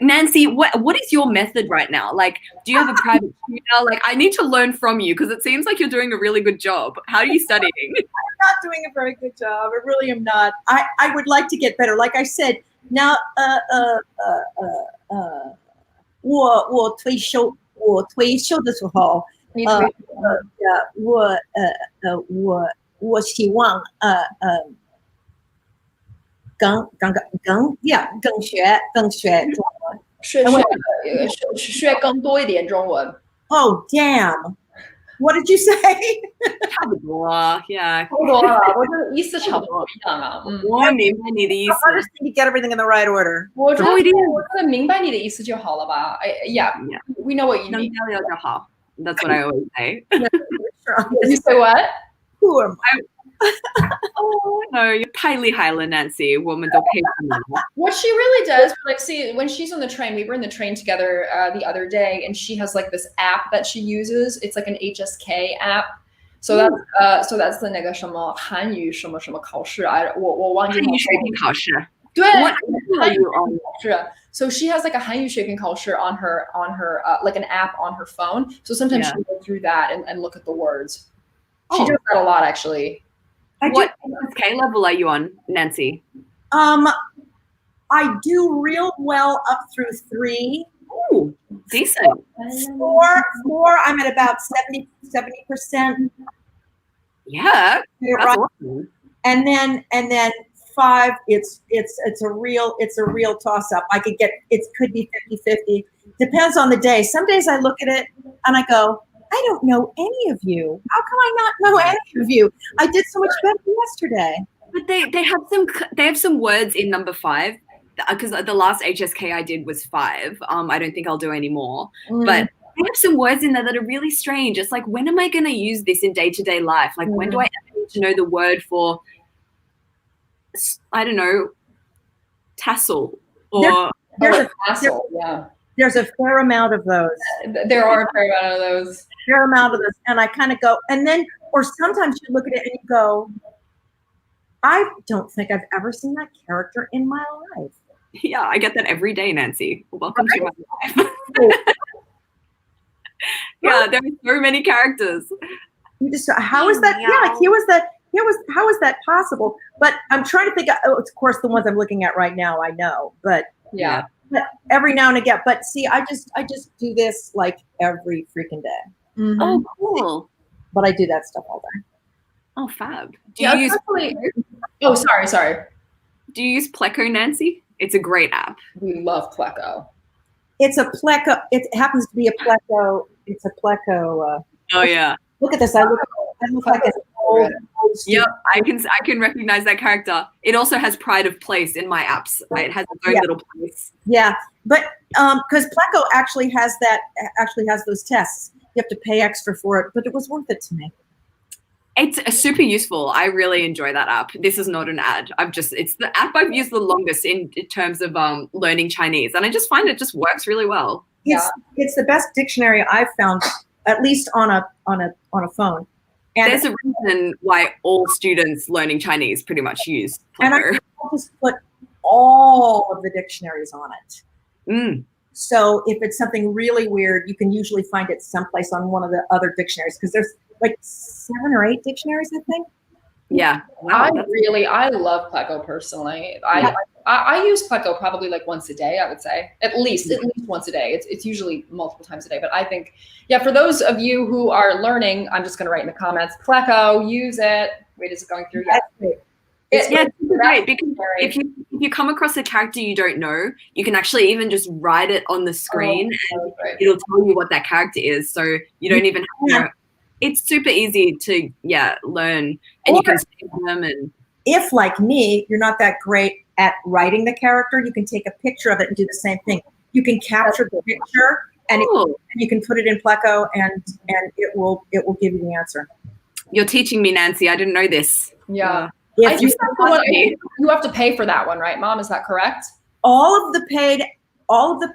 Nancy, what is your method right now? Like, do you have a private tutor? Like, I need to learn from you because it seems like you're doing a really good job. How are you studying? I'm not doing a very good job. I really am not. I would like to get better. Like I said, now 我退休的时候，你推我希望更学中文。学更多一点中文。 Oh damn! What did you say? 差不多，yeah。差不多了，我觉得意思差不多一样啊。我明白你的意思。 I just need to get everything in the right order. 我觉得明白你的意思就好了吧。Yeah, we know what you 能 mean. 交流就好。That's what I always say. You say what? Who am I? Oh no, 太厉害了 Nancy， 我们都佩服你了。 What she really does, like, see, when she's on the train, we were in the train together the other day, and she has like this app that she uses. It's like an HSK app. So that's the 那个什么韩语什么什么考试啊，我忘记了。韩语水平考试。对， What are you on? 是。So she has like a 韩语水平考试 on her like an app on her phone. So sometimes she'll go through that and look at the words. She does that a lot, actually. What HSK level are you on, Nancy? I do real well up through 3. Ooh, decent. 4, I'm at about 70%. Yeah, that's Right. awesome. And then 5, it's a real toss up. It could be 50-50. Depends on the day. Some days I look at it and I go, I don't know any of you. How come I not know any of you? I did so much better yesterday. But they have some words in number 5, because the last HSK I did was 5. I don't think I'll do any more. But they have some words in there that are really strange. It's like, when am I going to use this in day-to-day life? Like, when do I ever need to know the word for, I don't know, tassel or There's a tassel, yeah. There's a fair amount of those. There are a fair amount of those. Fair amount of those. And I kind of go, and then, or sometimes you look at it and you go, I don't think I've ever seen that character in my life. Yeah, I get that every day, Nancy. Welcome to my life. Yeah, there are so many characters. You just, how is that? Yeah, how is that possible? But I'm trying to think. Of course, the ones I'm looking at right now, I know. But yeah, but every now and again. But see, I just do this like every freaking day. Oh, cool. But I do that stuff all day. Oh, fab. Do you use? Oh, sorry. Do you use Pleco, Nancy? It's a great app. We love Pleco. It's a Pleco. It happens to be a Pleco. It's a Pleco. Oh yeah. Look at this. I look like an old Yep, I can recognize that character. It also has pride of place in my apps. Right? It has its own little place. Yeah, but because Pleco actually has those tests. You have to pay extra for it, but it was worth it to me. It's super useful. I really enjoy that app. This is not an ad. It's the app I've used the longest in terms of learning Chinese, and I just find it just works really well. It's the best dictionary I've found, at least on a phone. And there's a reason why all students learning Chinese pretty much use Pleco. And I just put all of the dictionaries on it. So if it's something really weird, you can usually find it someplace on one of the other dictionaries, because there's like 7 or 8 dictionaries, I think. Yeah. Wow, I love Pleco personally. I use Pleco probably like once a day, I would say. At least once a day. It's usually multiple times a day. But I think, yeah, for those of you who are learning, I'm just going to write in the comments, Pleco, use it. Wait, is it going through yet? It's great, because if you come across a character you don't know, you can actually even just write it on the screen, and it'll tell you what that character is. So you don't even have to. It's super easy to learn, and you can save them. And if, like me, you're not that great at writing the character, you can take a picture of it and do the same thing. You can capture the picture and you can put it in Pleco, and it will give you the answer. You're teaching me, Nancy. I didn't know this. Yeah. You have to pay for that one, right, Mom? Is that correct? All of the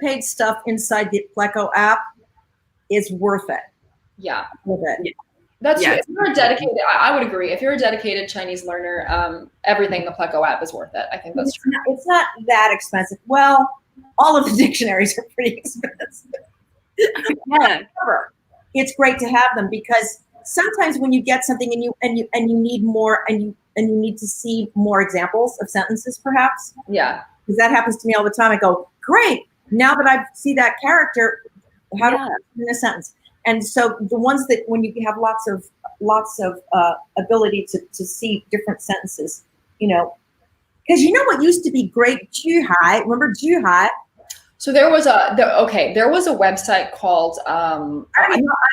paid stuff inside the Pleco app is worth it. Yeah. Worth it. That's true. If you're a dedicated, I would agree. If you're a dedicated Chinese learner, everything the Pleco app is worth it. I think that's true. It's not that expensive. Well, all of the dictionaries are pretty expensive. However, it's great to have them, because sometimes when you get something and you need more, and you need to see more examples of sentences, perhaps. Yeah. Because that happens to me all the time. I go, great, now that I see that character, how do I in a sentence? And so the ones that when you have lots of ability to see different sentences, you know, because you know what used to be great, Juhai. Remember Juhai? So there was a website called I'm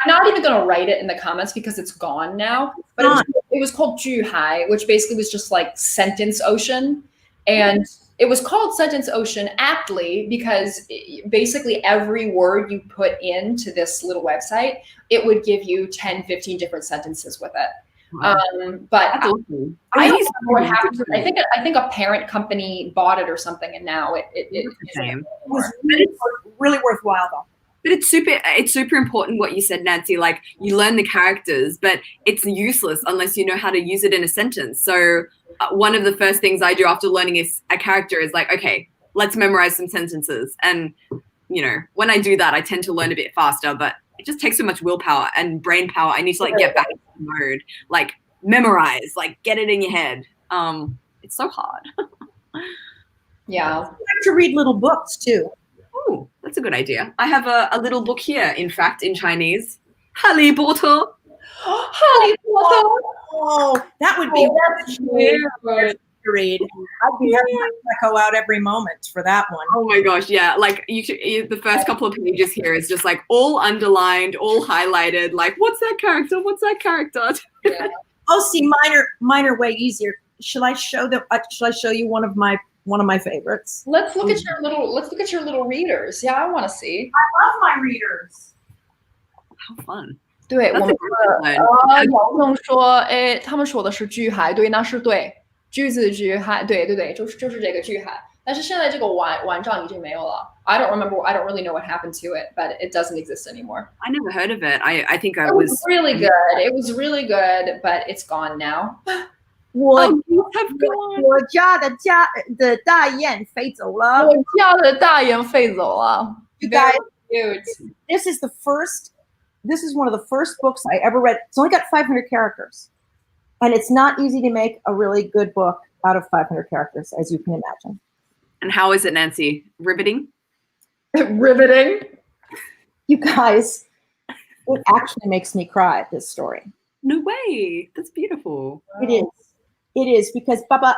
not even gonna write it in the comments because it's gone now, but it was called Juhai, which basically was just like Sentence Ocean, and it was called Sentence Ocean aptly because basically every word you put into this little website, it would give you 10, 15 different sentences with it. But I don't know what happened to it. I think a parent company bought it or something, and now it's really worthwhile though. But it's super important what you said, Nancy. Like, you learn the characters, but it's useless unless you know how to use it in a sentence. So one of the first things I do after learning a character is like, okay, let's memorize some sentences. And, you know, when I do that, I tend to learn a bit faster, but it just takes so much willpower and brain power. I need to like get back into mode, like memorize, like get it in your head. It's so hard. Yeah. I like to read little books too. Oh, that's a good idea. I have a little book here, in fact, in Chinese. Harry Potter. Harry Potter. Oh, that would be weird to read. I'd be having my Pleco out every moment for that one. Oh my gosh, yeah. Like the first couple of pages here is just like all underlined, all highlighted. Like, what's that character? What's that character? Yeah. Oh, see, minor way easier. Shall I show you one of my favorites? Let's look at your little readers. Yeah, I want to see. I love my readers. How fun. 对，我们姚总说，哎，他们说的是巨海，对，那是对，句子巨海，对，就是这个巨海。但是现在这个玩账已经没有了。I don't really know what happened to it, but it doesn't exist anymore. I never heard of it. I think it was really good. It was really good, but it's gone now. 我家的大雁飞走了。我家的大雁飞走了。You guys, this is one of the first books I ever read. It's only got 500 characters. And it's not easy to make a really good book out of 500 characters, as you can imagine. And how is it, Nancy? Riveting? Riveting? You guys, it actually makes me cry, this story. No way. That's beautiful. It is because Baba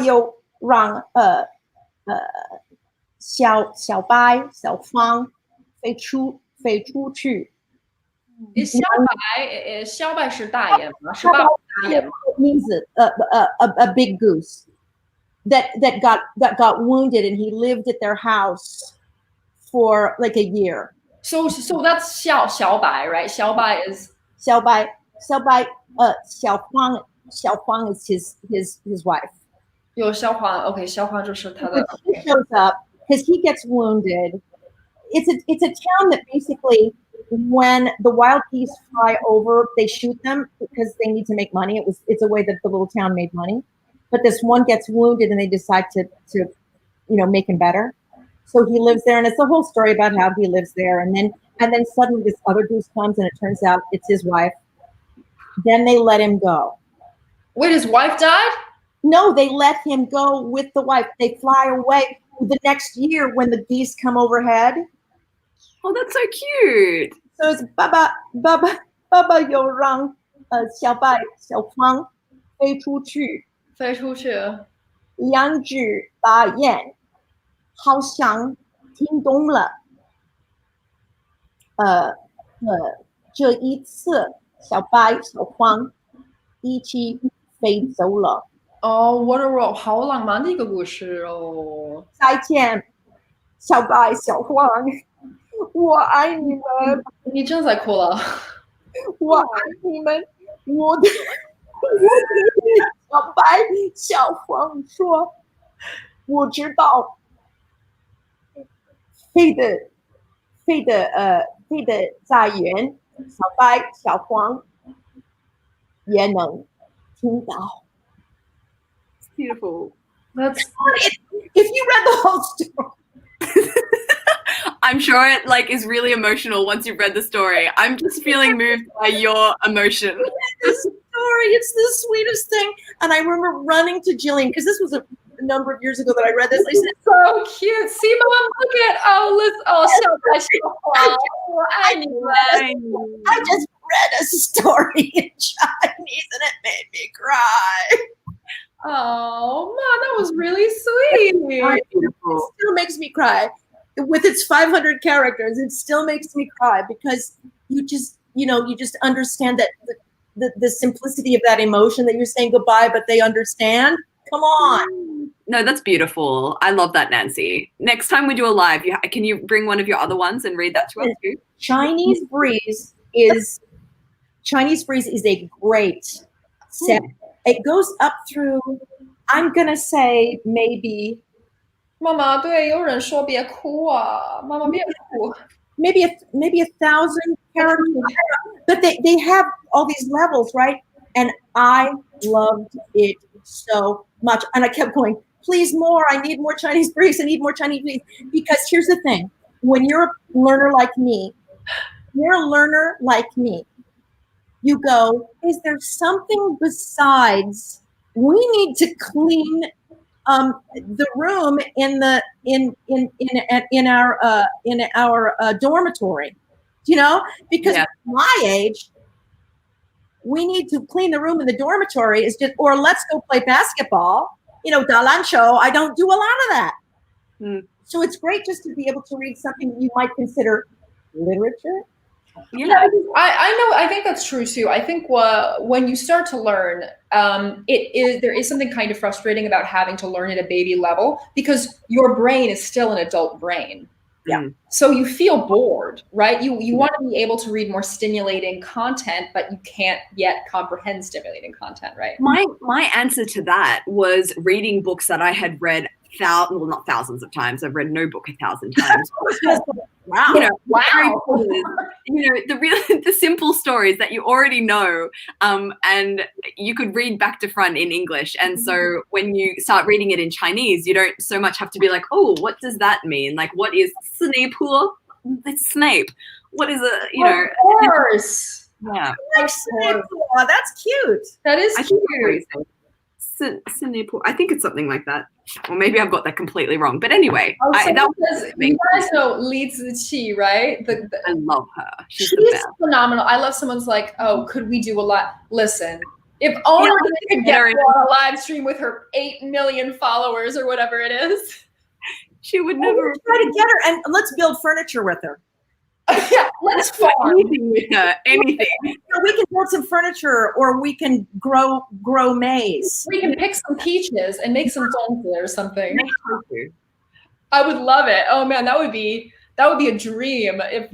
又让小白小芳飞出去。小白是大雁吗？是爸爸大雁吗？ Means a big goose that got wounded, and he lived at their house for like a year. So that's 小白, right? 小白 is 小白小芳 is his wife. 有小黄 okay, 小黄就是他的 He shows up because he gets wounded. It's a town that basically, when the wild geese fly over, they shoot them because they need to make money. It's a way that the little town made money. But this one gets wounded, and they decide to make him better. So he lives there, and it's a whole story about how he lives there. And then suddenly this other goose comes, and it turns out it's his wife. Then they let him go. Wait, his wife died? No, they let him go with the wife. They fly away the next year when the geese come overhead. Oh, that's so cute. So it's Baba 有让小白小芳飞出去，两只大雁好像听懂了。这一次小白小芳一起飞走了。哦，我的好浪漫的一个故事哦！再见，小白小黄，我爱你们。你真在哭了。我爱你们，我的小白小黄说，我知道，飞得再远，小白小黄也能听到。Beautiful. That's if you read the whole story. I'm sure it is really emotional once you've read the story. I'm just feeling moved by your emotion. This story, it's the sweetest thing. And I remember running to Jillian because this was a number of years ago that I read this. I said, so cute. See, Mom, look at I just read a story in Chinese and it made me cry. Oh, Mom, that was really sweet. It still makes me cry. With its 500 characters, it still makes me cry because you just understand that the simplicity of that emotion that you're saying goodbye, but they understand. Come on. No, that's beautiful. I love that, Nancy. Next time we do a live, can you bring one of your other ones and read that to us too? Chinese Breeze is a great set. It goes up through, I'm gonna say maybe 妈妈，对，有人说别哭啊，妈妈别哭。maybe 1,000 characters, but they have all these levels, right? And I loved it so much, and I kept going, please more. I need more Chinese Breeze. I need more Chinese Breeze. Because here's the thing: when you're a learner like me, you go, is there something besides? We need to clean the room in our dormitory, because at my age, we need to clean the room in the dormitory. Or let's go play basketball. 打篮球. I don't do a lot of that. So it's great just to be able to read something you might consider literature. Yeah, I think that's true too. I think when you start to learn, there is something kind of frustrating about having to learn at a baby level because your brain is still an adult brain. Yeah. So you feel bored, right? You want to be able to read more stimulating content, but you can't yet comprehend stimulating content, right? My answer to that was reading books that I had read not thousands of times. I've read no book 1,000 times. Wow. The simple stories that you already know, and you could read back to front in English. And so when you start reading it in Chinese, you don't so much have to be like, oh, what does that mean? Like, what is Snape? It's Snape. What is Of course. Yeah. That's cute. That is cute. I think it's something like that. Or maybe I've got that completely wrong. But anyway, you guys know Li Ziqi, right? I love her. She's phenomenal. I love someone's like, oh, could we do a lot? Listen, if only we could get her on a live stream with her 8 million followers or whatever it is. She would never try to get her, and let's build furniture with her. Yeah, let's farm. Anything with her. Anything. We can build some furniture, or we can grow maize. We can pick some peaches and make some dongzi or something. I would love it. Oh man, that would be a dream. If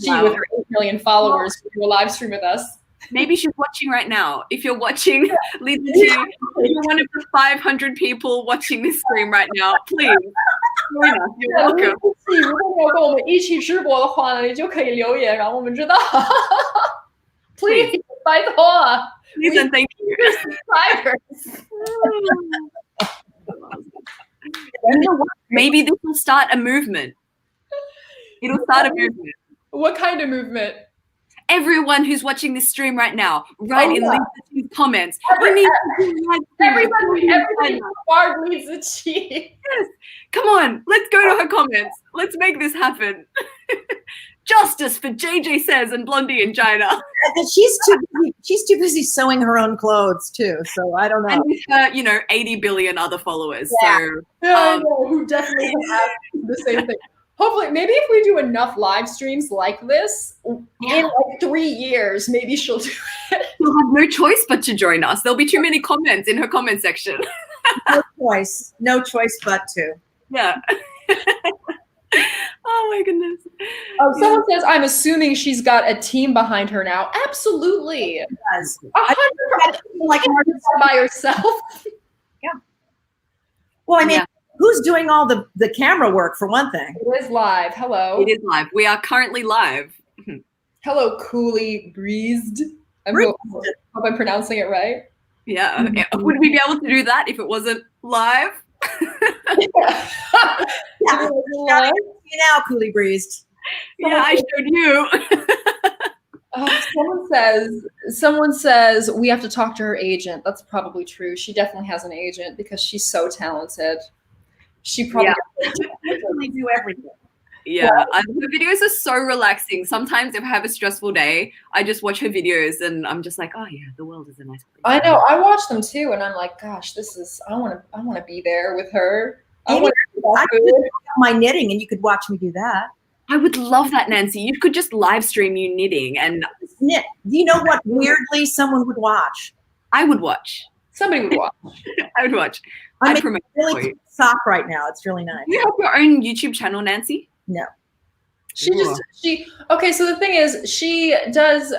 she with her 8 million followers would do a live stream with us. Maybe she's watching right now. If you're watching, Lisa G, you're one of the 500 people watching this stream right now, please join us. You're welcome. 如果你要跟我们一起直播的话呢，你就可以留言让我们知道。Please， 拜托。Please and thank you. Subscribers. Maybe this will start a movement. It'll start a movement. What kind of movement? Everyone who's watching this stream right now, write in Lisa's comments. Everybody bar Lisa Chi. Yes. Come on, let's go to her comments. Let's make this happen. Justice for JJsays and Blondie in China. She's too busy sewing her own clothes too. So I don't know. And with her, 80 billion other followers. Yeah. So who definitely have the same thing. Hopefully, maybe if we do enough live streams like this, in like 3 years, maybe she'll do it. She'll have no choice but to join us. There'll be too many comments in her comment section. No choice but to. Yeah. Oh my goodness. Oh, someone says, I'm assuming she's got a team behind her now. Absolutely. Yes. 100%. Like by herself. Yeah. Well, I mean, who's doing all the camera work for one thing? It is live. Hello. It is live. We are currently live. Hello, Cooley Breezed. I hope I'm pronouncing it right. Yeah. Would we be able to do that if it wasn't live? You now, Cooley Breezed. Yeah, I showed you. Someone says we have to talk to her agent. That's probably true. She definitely has an agent because she's so talented. She probably literally do everything. Yeah, her videos are so relaxing. Sometimes if I have a stressful day, I just watch her videos and I'm just like, oh yeah, the world is a nice place. I know. I watch them too, and I'm like, gosh, I want to be there with her. I Maybe I could do my knitting, and you could watch me do that. I would love that, Nancy. You could just live stream you knitting and knit. Do you know what weirdly someone would watch? I would watch. Somebody would watch. I would watch. I'm I'd promote really cute sock right now. It's really nice. Do you have your own YouTube channel, Nancy? No. Okay, so the thing is, she does,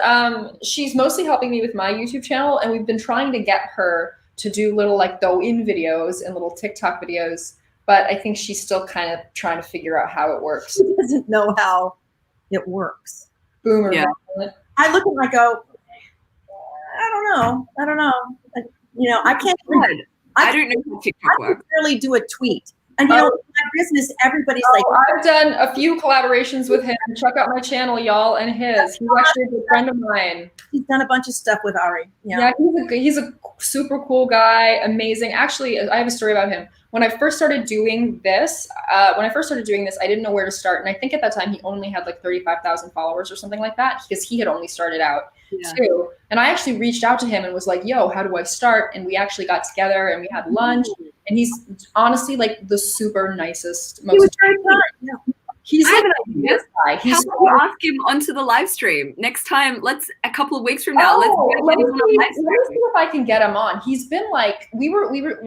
she's mostly helping me with my YouTube channel, and we've been trying to get her to do little like in videos and little TikTok videos, but I think she's still kind of trying to figure out how it works. She doesn't know how it works. Boomer. Yeah. I look at her and I go, I don't know. I can't. I don't know how TikTok works. I can barely do a tweet. And in my business, everybody's like, I've done a few collaborations with him. Check out my channel, y'all, and his. He's actually a good friend of mine. He's done a bunch of stuff with Ari. Yeah, he's a super cool guy, amazing. Actually, I have a story about him. When I first started doing this, I didn't know where to start. And I think at that time he only had like 35,000 followers or something like that, because he had only started out too. And I actually reached out to him and was like, yo, how do I start? And we actually got together and we had lunch. And he's honestly like the super nicest, most. He was very kind. He's like this guy. How about we ask him onto the live stream next time? A couple of weeks from now. Let me see if I can get him on. He's been like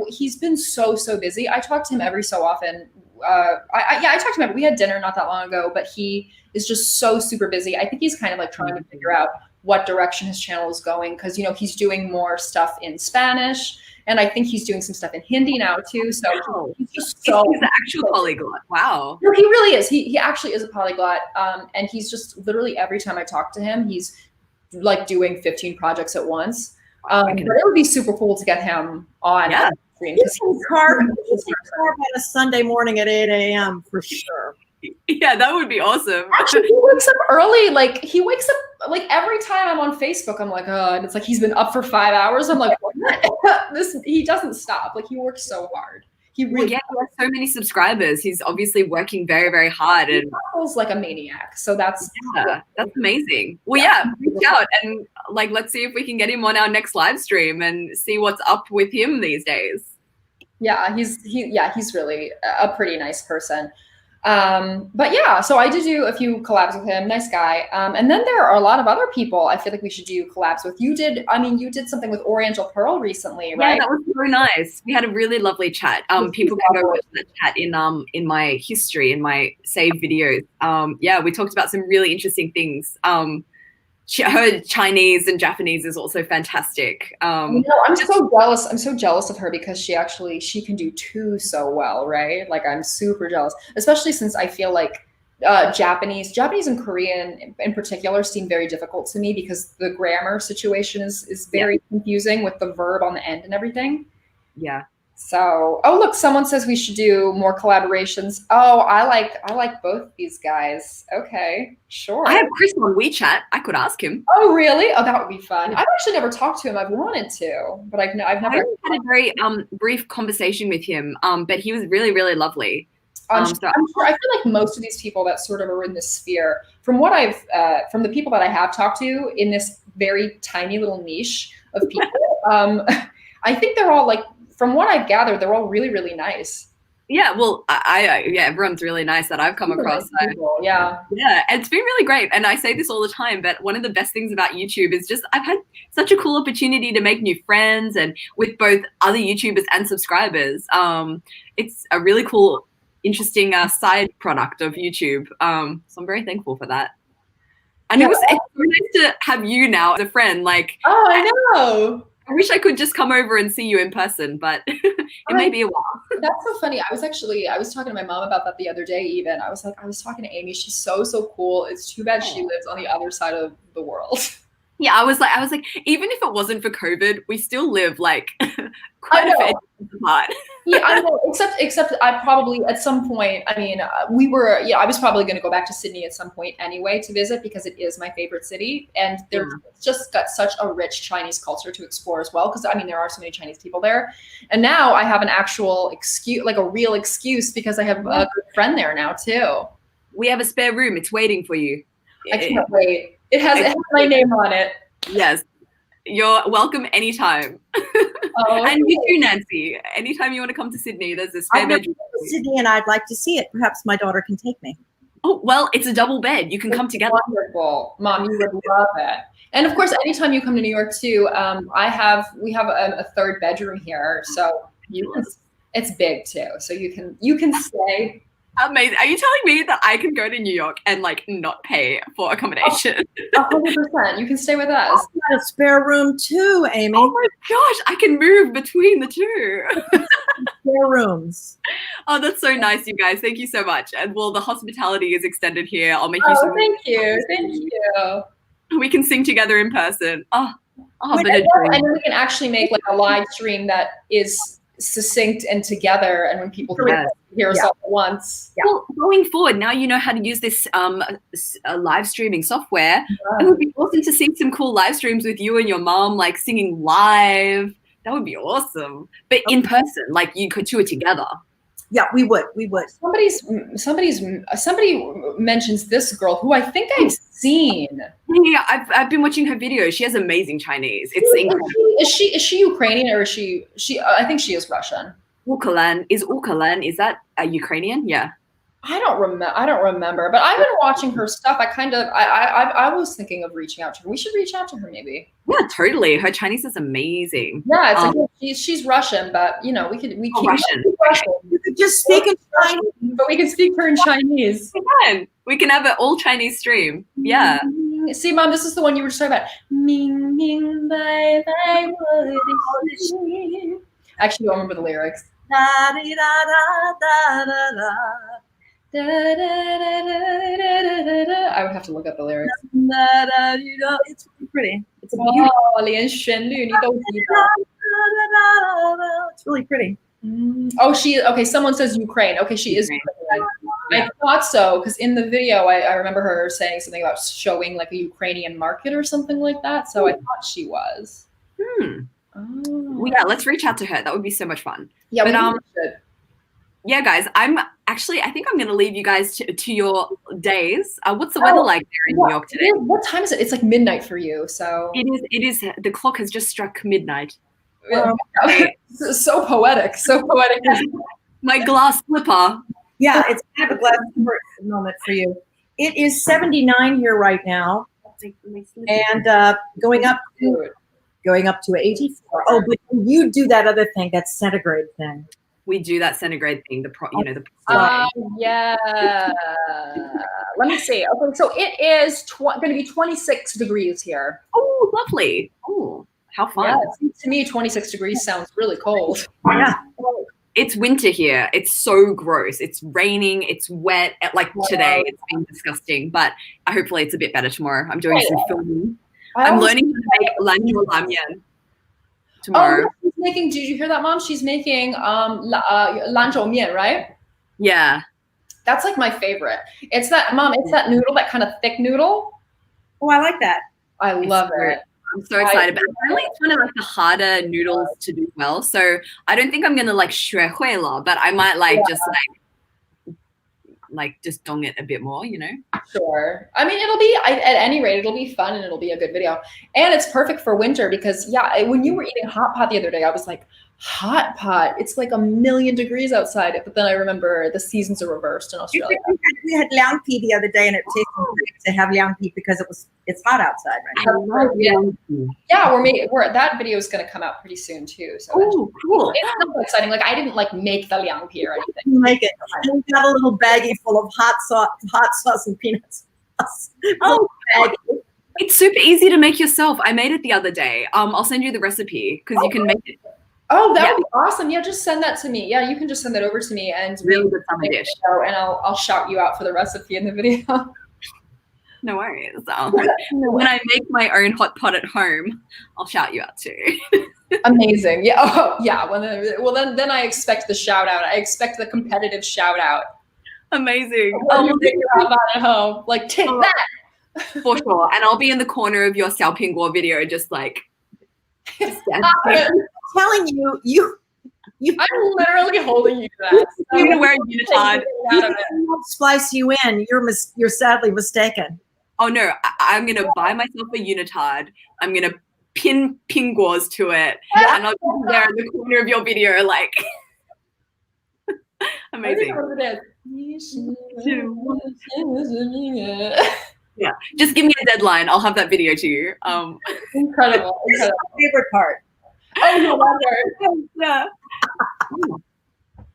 he's been so busy. I talk to him every so often. I talked to him. We had dinner not that long ago, but he is just so super busy. I think he's kind of like trying to figure out what direction his channel is going, because he's doing more stuff in Spanish. And I think he's doing some stuff in Hindi now too. So he's just he's an actual polyglot. Wow. No, he really is. He actually is a polyglot. And he's just literally every time I talk to him, he's like doing 15 projects at once. But it would be super cool to get him on. Yeah. He can carve on a Sunday morning at 8 a.m. for sure. Yeah, that would be awesome. Actually, he wakes up early. Like every time I'm on Facebook, I'm like, oh, and it's like he's been up for 5 hours. I'm like, what? He doesn't stop. Like he works so hard. He really he has so many subscribers. He's obviously working very, very hard and feels like a maniac. So that's amazing. Well, yeah, reach out and let's see if we can get him on our next live stream and see what's up with him these days. Yeah, he's really a pretty nice person. But yeah, so I did do a few collabs with him. Nice guy. And then there are a lot of other people I feel like we should do collabs with. You did something with Oriental Pearl recently, right? Yeah, that was so nice. We had a really lovely chat. People can go watch that chat in my history, in my saved videos. Yeah, we talked about some really interesting things. Her Chinese and Japanese is also fantastic. I'm so jealous. I'm so jealous of her because she can do two so well, right? Like I'm super jealous, especially since I feel like Japanese and Korean in particular seem very difficult to me because the grammar situation is very confusing with the verb on the end and everything. Yeah. So, look, someone says we should do more collaborations. Oh, I like both these guys. Okay, sure. I have Chris on WeChat. I could ask him. Oh, really? Oh, that would be fun. I've actually never talked to him. I've wanted to, but I've never had a very brief conversation with him. But he was really, really lovely. I'm sure. I feel like most of these people that sort of are in this sphere, from the people that I have talked to in this very tiny little niche of people, I think they're all from what I've gathered, they're all really, really nice. Yeah, well, everyone's really nice that I've come across. Yeah, it's been really great. And I say this all the time, but one of the best things about YouTube is just I've had such a cool opportunity to make new friends and with both other YouTubers and subscribers. It's a really cool, interesting side product of YouTube. So I'm very thankful for that. And it's so nice to have you now as a friend. Oh, I know. I wish I could just come over and see you in person, but it may be a while. That's so funny. I was talking to my mom about that the other day even. I was talking to Amy. She's so cool. It's too bad she lives on the other side of the world. Yeah, I was like, even if it wasn't for COVID, we still live like quite a bit apart. Yeah, I know. Except I probably at some point. I mean, we were. Yeah, I was probably going to go back to Sydney at some point anyway to visit because it is my favorite city, and there's just got such a rich Chinese culture to explore as well. Because I mean, there are so many Chinese people there, and now I have an actual excuse, like a real excuse, because I have a good friend there now too. We have a spare room. It's waiting for you. I can't wait. It has my name on it. Yes. You're welcome anytime. Oh, and you too, Nancy. Anytime you want to come to Sydney, there's a spare bedroom. Sydney, and I'd like to see it. Perhaps my daughter can take me. Oh, well, it's a double bed. You can come together. Wonderful. Mom, you would love it. And of course, anytime you come to New York too, we have a third bedroom here. So it's big too. So you can stay. Amazing. Are you telling me that I can go to New York and like not pay for accommodation? 100%. You can stay with us. I've got a spare room too, Amy. Oh my gosh, I can move between the two. Spare rooms. Oh, that's so nice, you guys. Thank you so much. And well, the hospitality is extended here. I'll make you some. Thank you. Thank you. We can sing together in person. Oh, and then we can actually make like a live stream that is succinct and together, and when people hear us all at once. Well, going forward, now you know how to use this live streaming software. It would be awesome to see some cool live streams with you and your mom, like singing live. That would be awesome. But in person, like you could do it together. Yeah, we would. Somebody mentions this girl who I think I've seen. Yeah, I've been watching her videos. She has amazing Chinese. It's incredible. Is she Ukrainian or is she I think she is Russian. Ukalan is that a Ukrainian? Yeah. I don't remember, but I've been watching her stuff. I was thinking of reaching out to her. We should reach out to her maybe. Yeah, totally. Her Chinese is amazing. Yeah, it's like she's Russian, but you know, we can Russian. You could just speak in Chinese, but we can speak her in Chinese. We can have an all Chinese stream. Yeah. See, Mom, this is the one you were just talking about. Ming ming bai bai wo de xi. Actually, I don't remember the lyrics. Da da da da da da. Da, da, da, da, da, da. I would have to look up the lyrics. It's really pretty. It's a It's really pretty. Okay, someone says Ukraine. Okay, she is Ukrainian. I thought so, because in the video, I remember her saying something about showing like a Ukrainian market or something like that. So I thought she was. Well, yeah, let's reach out to her. That would be so much fun. Yeah, but yeah, guys, I think I'm going to leave you guys to your days. What's the weather like there in New York today? What time is it? It's like midnight for you, so. It is. The clock has just struck midnight. So poetic. My glass slipper. Yeah, I have a glass slipper moment for you. It is 79 here right now, and going up to 84. Oh, but you do that other thing, that centigrade thing. We do that centigrade thing. Yeah. Let me see. Okay, so it is going to be 26 degrees here. Oh, lovely. Oh, how fun. Yeah, to me, 26 degrees sounds really cold. Yeah. It's winter here. It's so gross. It's raining. It's wet. Like today, it's been disgusting. But hopefully, it's a bit better tomorrow. I'm doing some filming. I'm learning to make lanzhou ramyun tomorrow. Oh, did you hear that, Mom? She's making lanzhou mian, right? Yeah. That's like my favorite. It's that, Mom, it's that noodle, that kind of thick noodle. Oh, I like that. I love it. I'm so excited. But apparently it's one of like the harder noodles to do well. So I don't think I'm going to like 学会了, but I might like just dong it a bit more, you know? Sure. I mean, it'll be, at any rate, it'll be fun and it'll be a good video. And it's perfect for winter because, yeah, when you were eating hot pot the other day, I was like, hot pot? It's like 1,000,000 degrees outside. But then I remember the seasons are reversed in Australia. We had liang pi the other day and it tasted great to have liang pi because it's hot outside right now. Yeah, that video is going to come out pretty soon too. So cool. It's not exciting. Like I didn't like make the liang pi or anything. Make it. And we got a little baggie full of hot sauce and peanut sauce. It's super easy to make yourself. I made it the other day. I'll send you the recipe because you can make it. Oh, that would be awesome. Yeah, just send that to me. Yeah, you can just send that over to me and really good summer dish. And I'll shout you out for the recipe in the video. No worries. When I make my own hot pot at home, I'll shout you out too. Amazing. Yeah. Oh, yeah. Well, then I expect the shout out. I expect the competitive shout out. Amazing. Oh, you figure out that at home. Like, take that. For sure. And I'll be in the corner of your Xiaopingguo video, just like. I'm telling you. I'm literally holding you to that. I'm gonna wear a unitard. Splice you in. You're sadly mistaken. Oh no, I'm gonna buy myself a unitard. I'm gonna pin pinguos to it, and I'll be there in the corner of your video, like amazing. Yeah, just give me a deadline. I'll have that video to you. Incredible. Favorite part. Oh, no wonder. Yeah.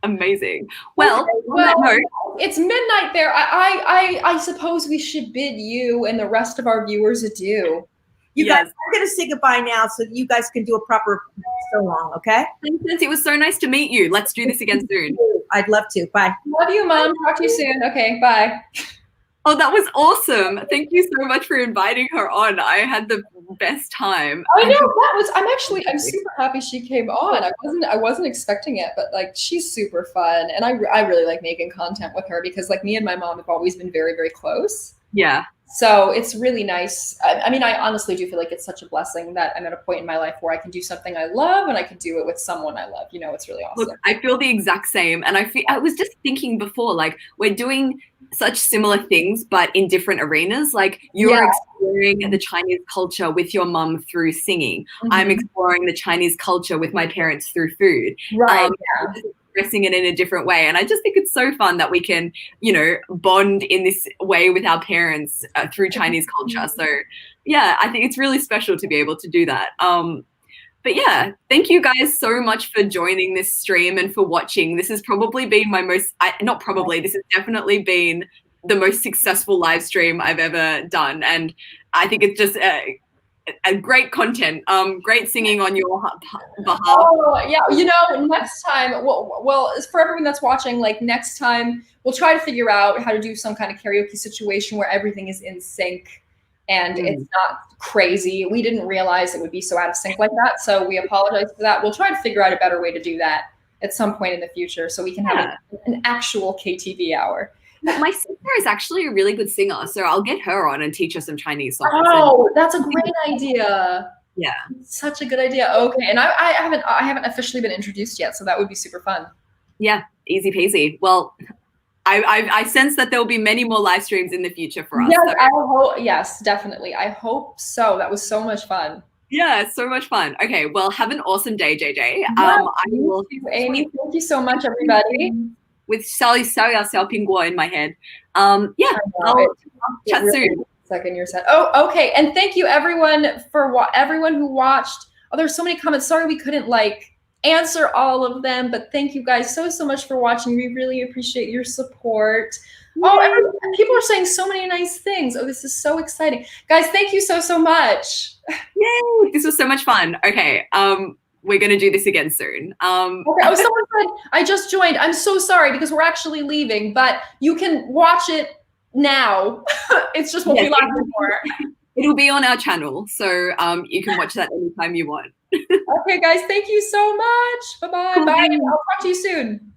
Amazing. Well, it's midnight there. I suppose we should bid you and the rest of our viewers adieu. You guys, I'm going to say goodbye now so that you guys can do a proper so long, okay? Princess, it was so nice to meet you. Let's do this again soon. I'd love to. Bye. Love you, Mom. Talk to you soon. Okay, bye. Oh, that was awesome. Thank you so much for inviting her on. I had the best time. I know. I'm super happy she came on. I wasn't expecting it, but like she's super fun. And I really like making content with her because like me and my mom have always been very, very close. Yeah. So it's really nice. I mean, I honestly do feel like it's such a blessing that I'm at a point in my life where I can do something I love and I can do it with someone I love. You know, it's really awesome. Look, I feel the exact same. And I was just thinking before, like we're doing such similar things, but in different arenas. Like you are exploring the Chinese culture with your mum through singing. Mm-hmm. I'm exploring the Chinese culture with my parents through food. Right. Expressing it in a different way. And I just think it's so fun that we can, you know, bond in this way with our parents through Chinese culture. So yeah, I think it's really special to be able to do that. But yeah, thank you guys so much for joining this stream and for watching. This has probably been my most, this has definitely been the most successful live stream I've ever done. And I think it's just a great content, great singing on your behalf. Oh yeah, you know, next time, well, for everyone that's watching, like next time we'll try to figure out how to do some kind of karaoke situation where everything is in sync and it's not crazy. We didn't realize it would be so out of sync like that, so we apologize for that. We'll try to figure out a better way to do that at some point in the future so we can have an actual KTV hour. My sister is actually a really good singer, so I'll get her on and teach her some Chinese songs. Oh, that's a great idea. Yeah, such a good idea. Okay, and I haven't officially been introduced yet, so that would be super fun. Yeah, easy peasy. Well, I sense that there will be many more live streams in the future for us. Yes, yes, definitely. I hope so. That was so much fun. Yeah, so much fun. Okay, well, have an awesome day, JJ. I will. Amy, thank you so much, everybody. With Xiao Pingguo in my head. I'll chat soon. Second year set. Oh, okay. And thank you everyone for everyone who watched. Oh, there's so many comments. Sorry we couldn't like answer all of them, but thank you guys so much for watching. We really appreciate your support. Yay. Oh, people are saying so many nice things. Oh, this is so exciting. Guys, thank you so much. Yay! This was so much fun. Okay. We're going to do this again soon. Okay. Oh, someone said, I just joined. I'm so sorry because we're actually leaving, but you can watch it now. It's just won't be live anymore. It'll be on our channel, so you can watch that anytime you want. Okay, guys. Thank you so much. Bye-bye. Bye. I'll talk to you soon.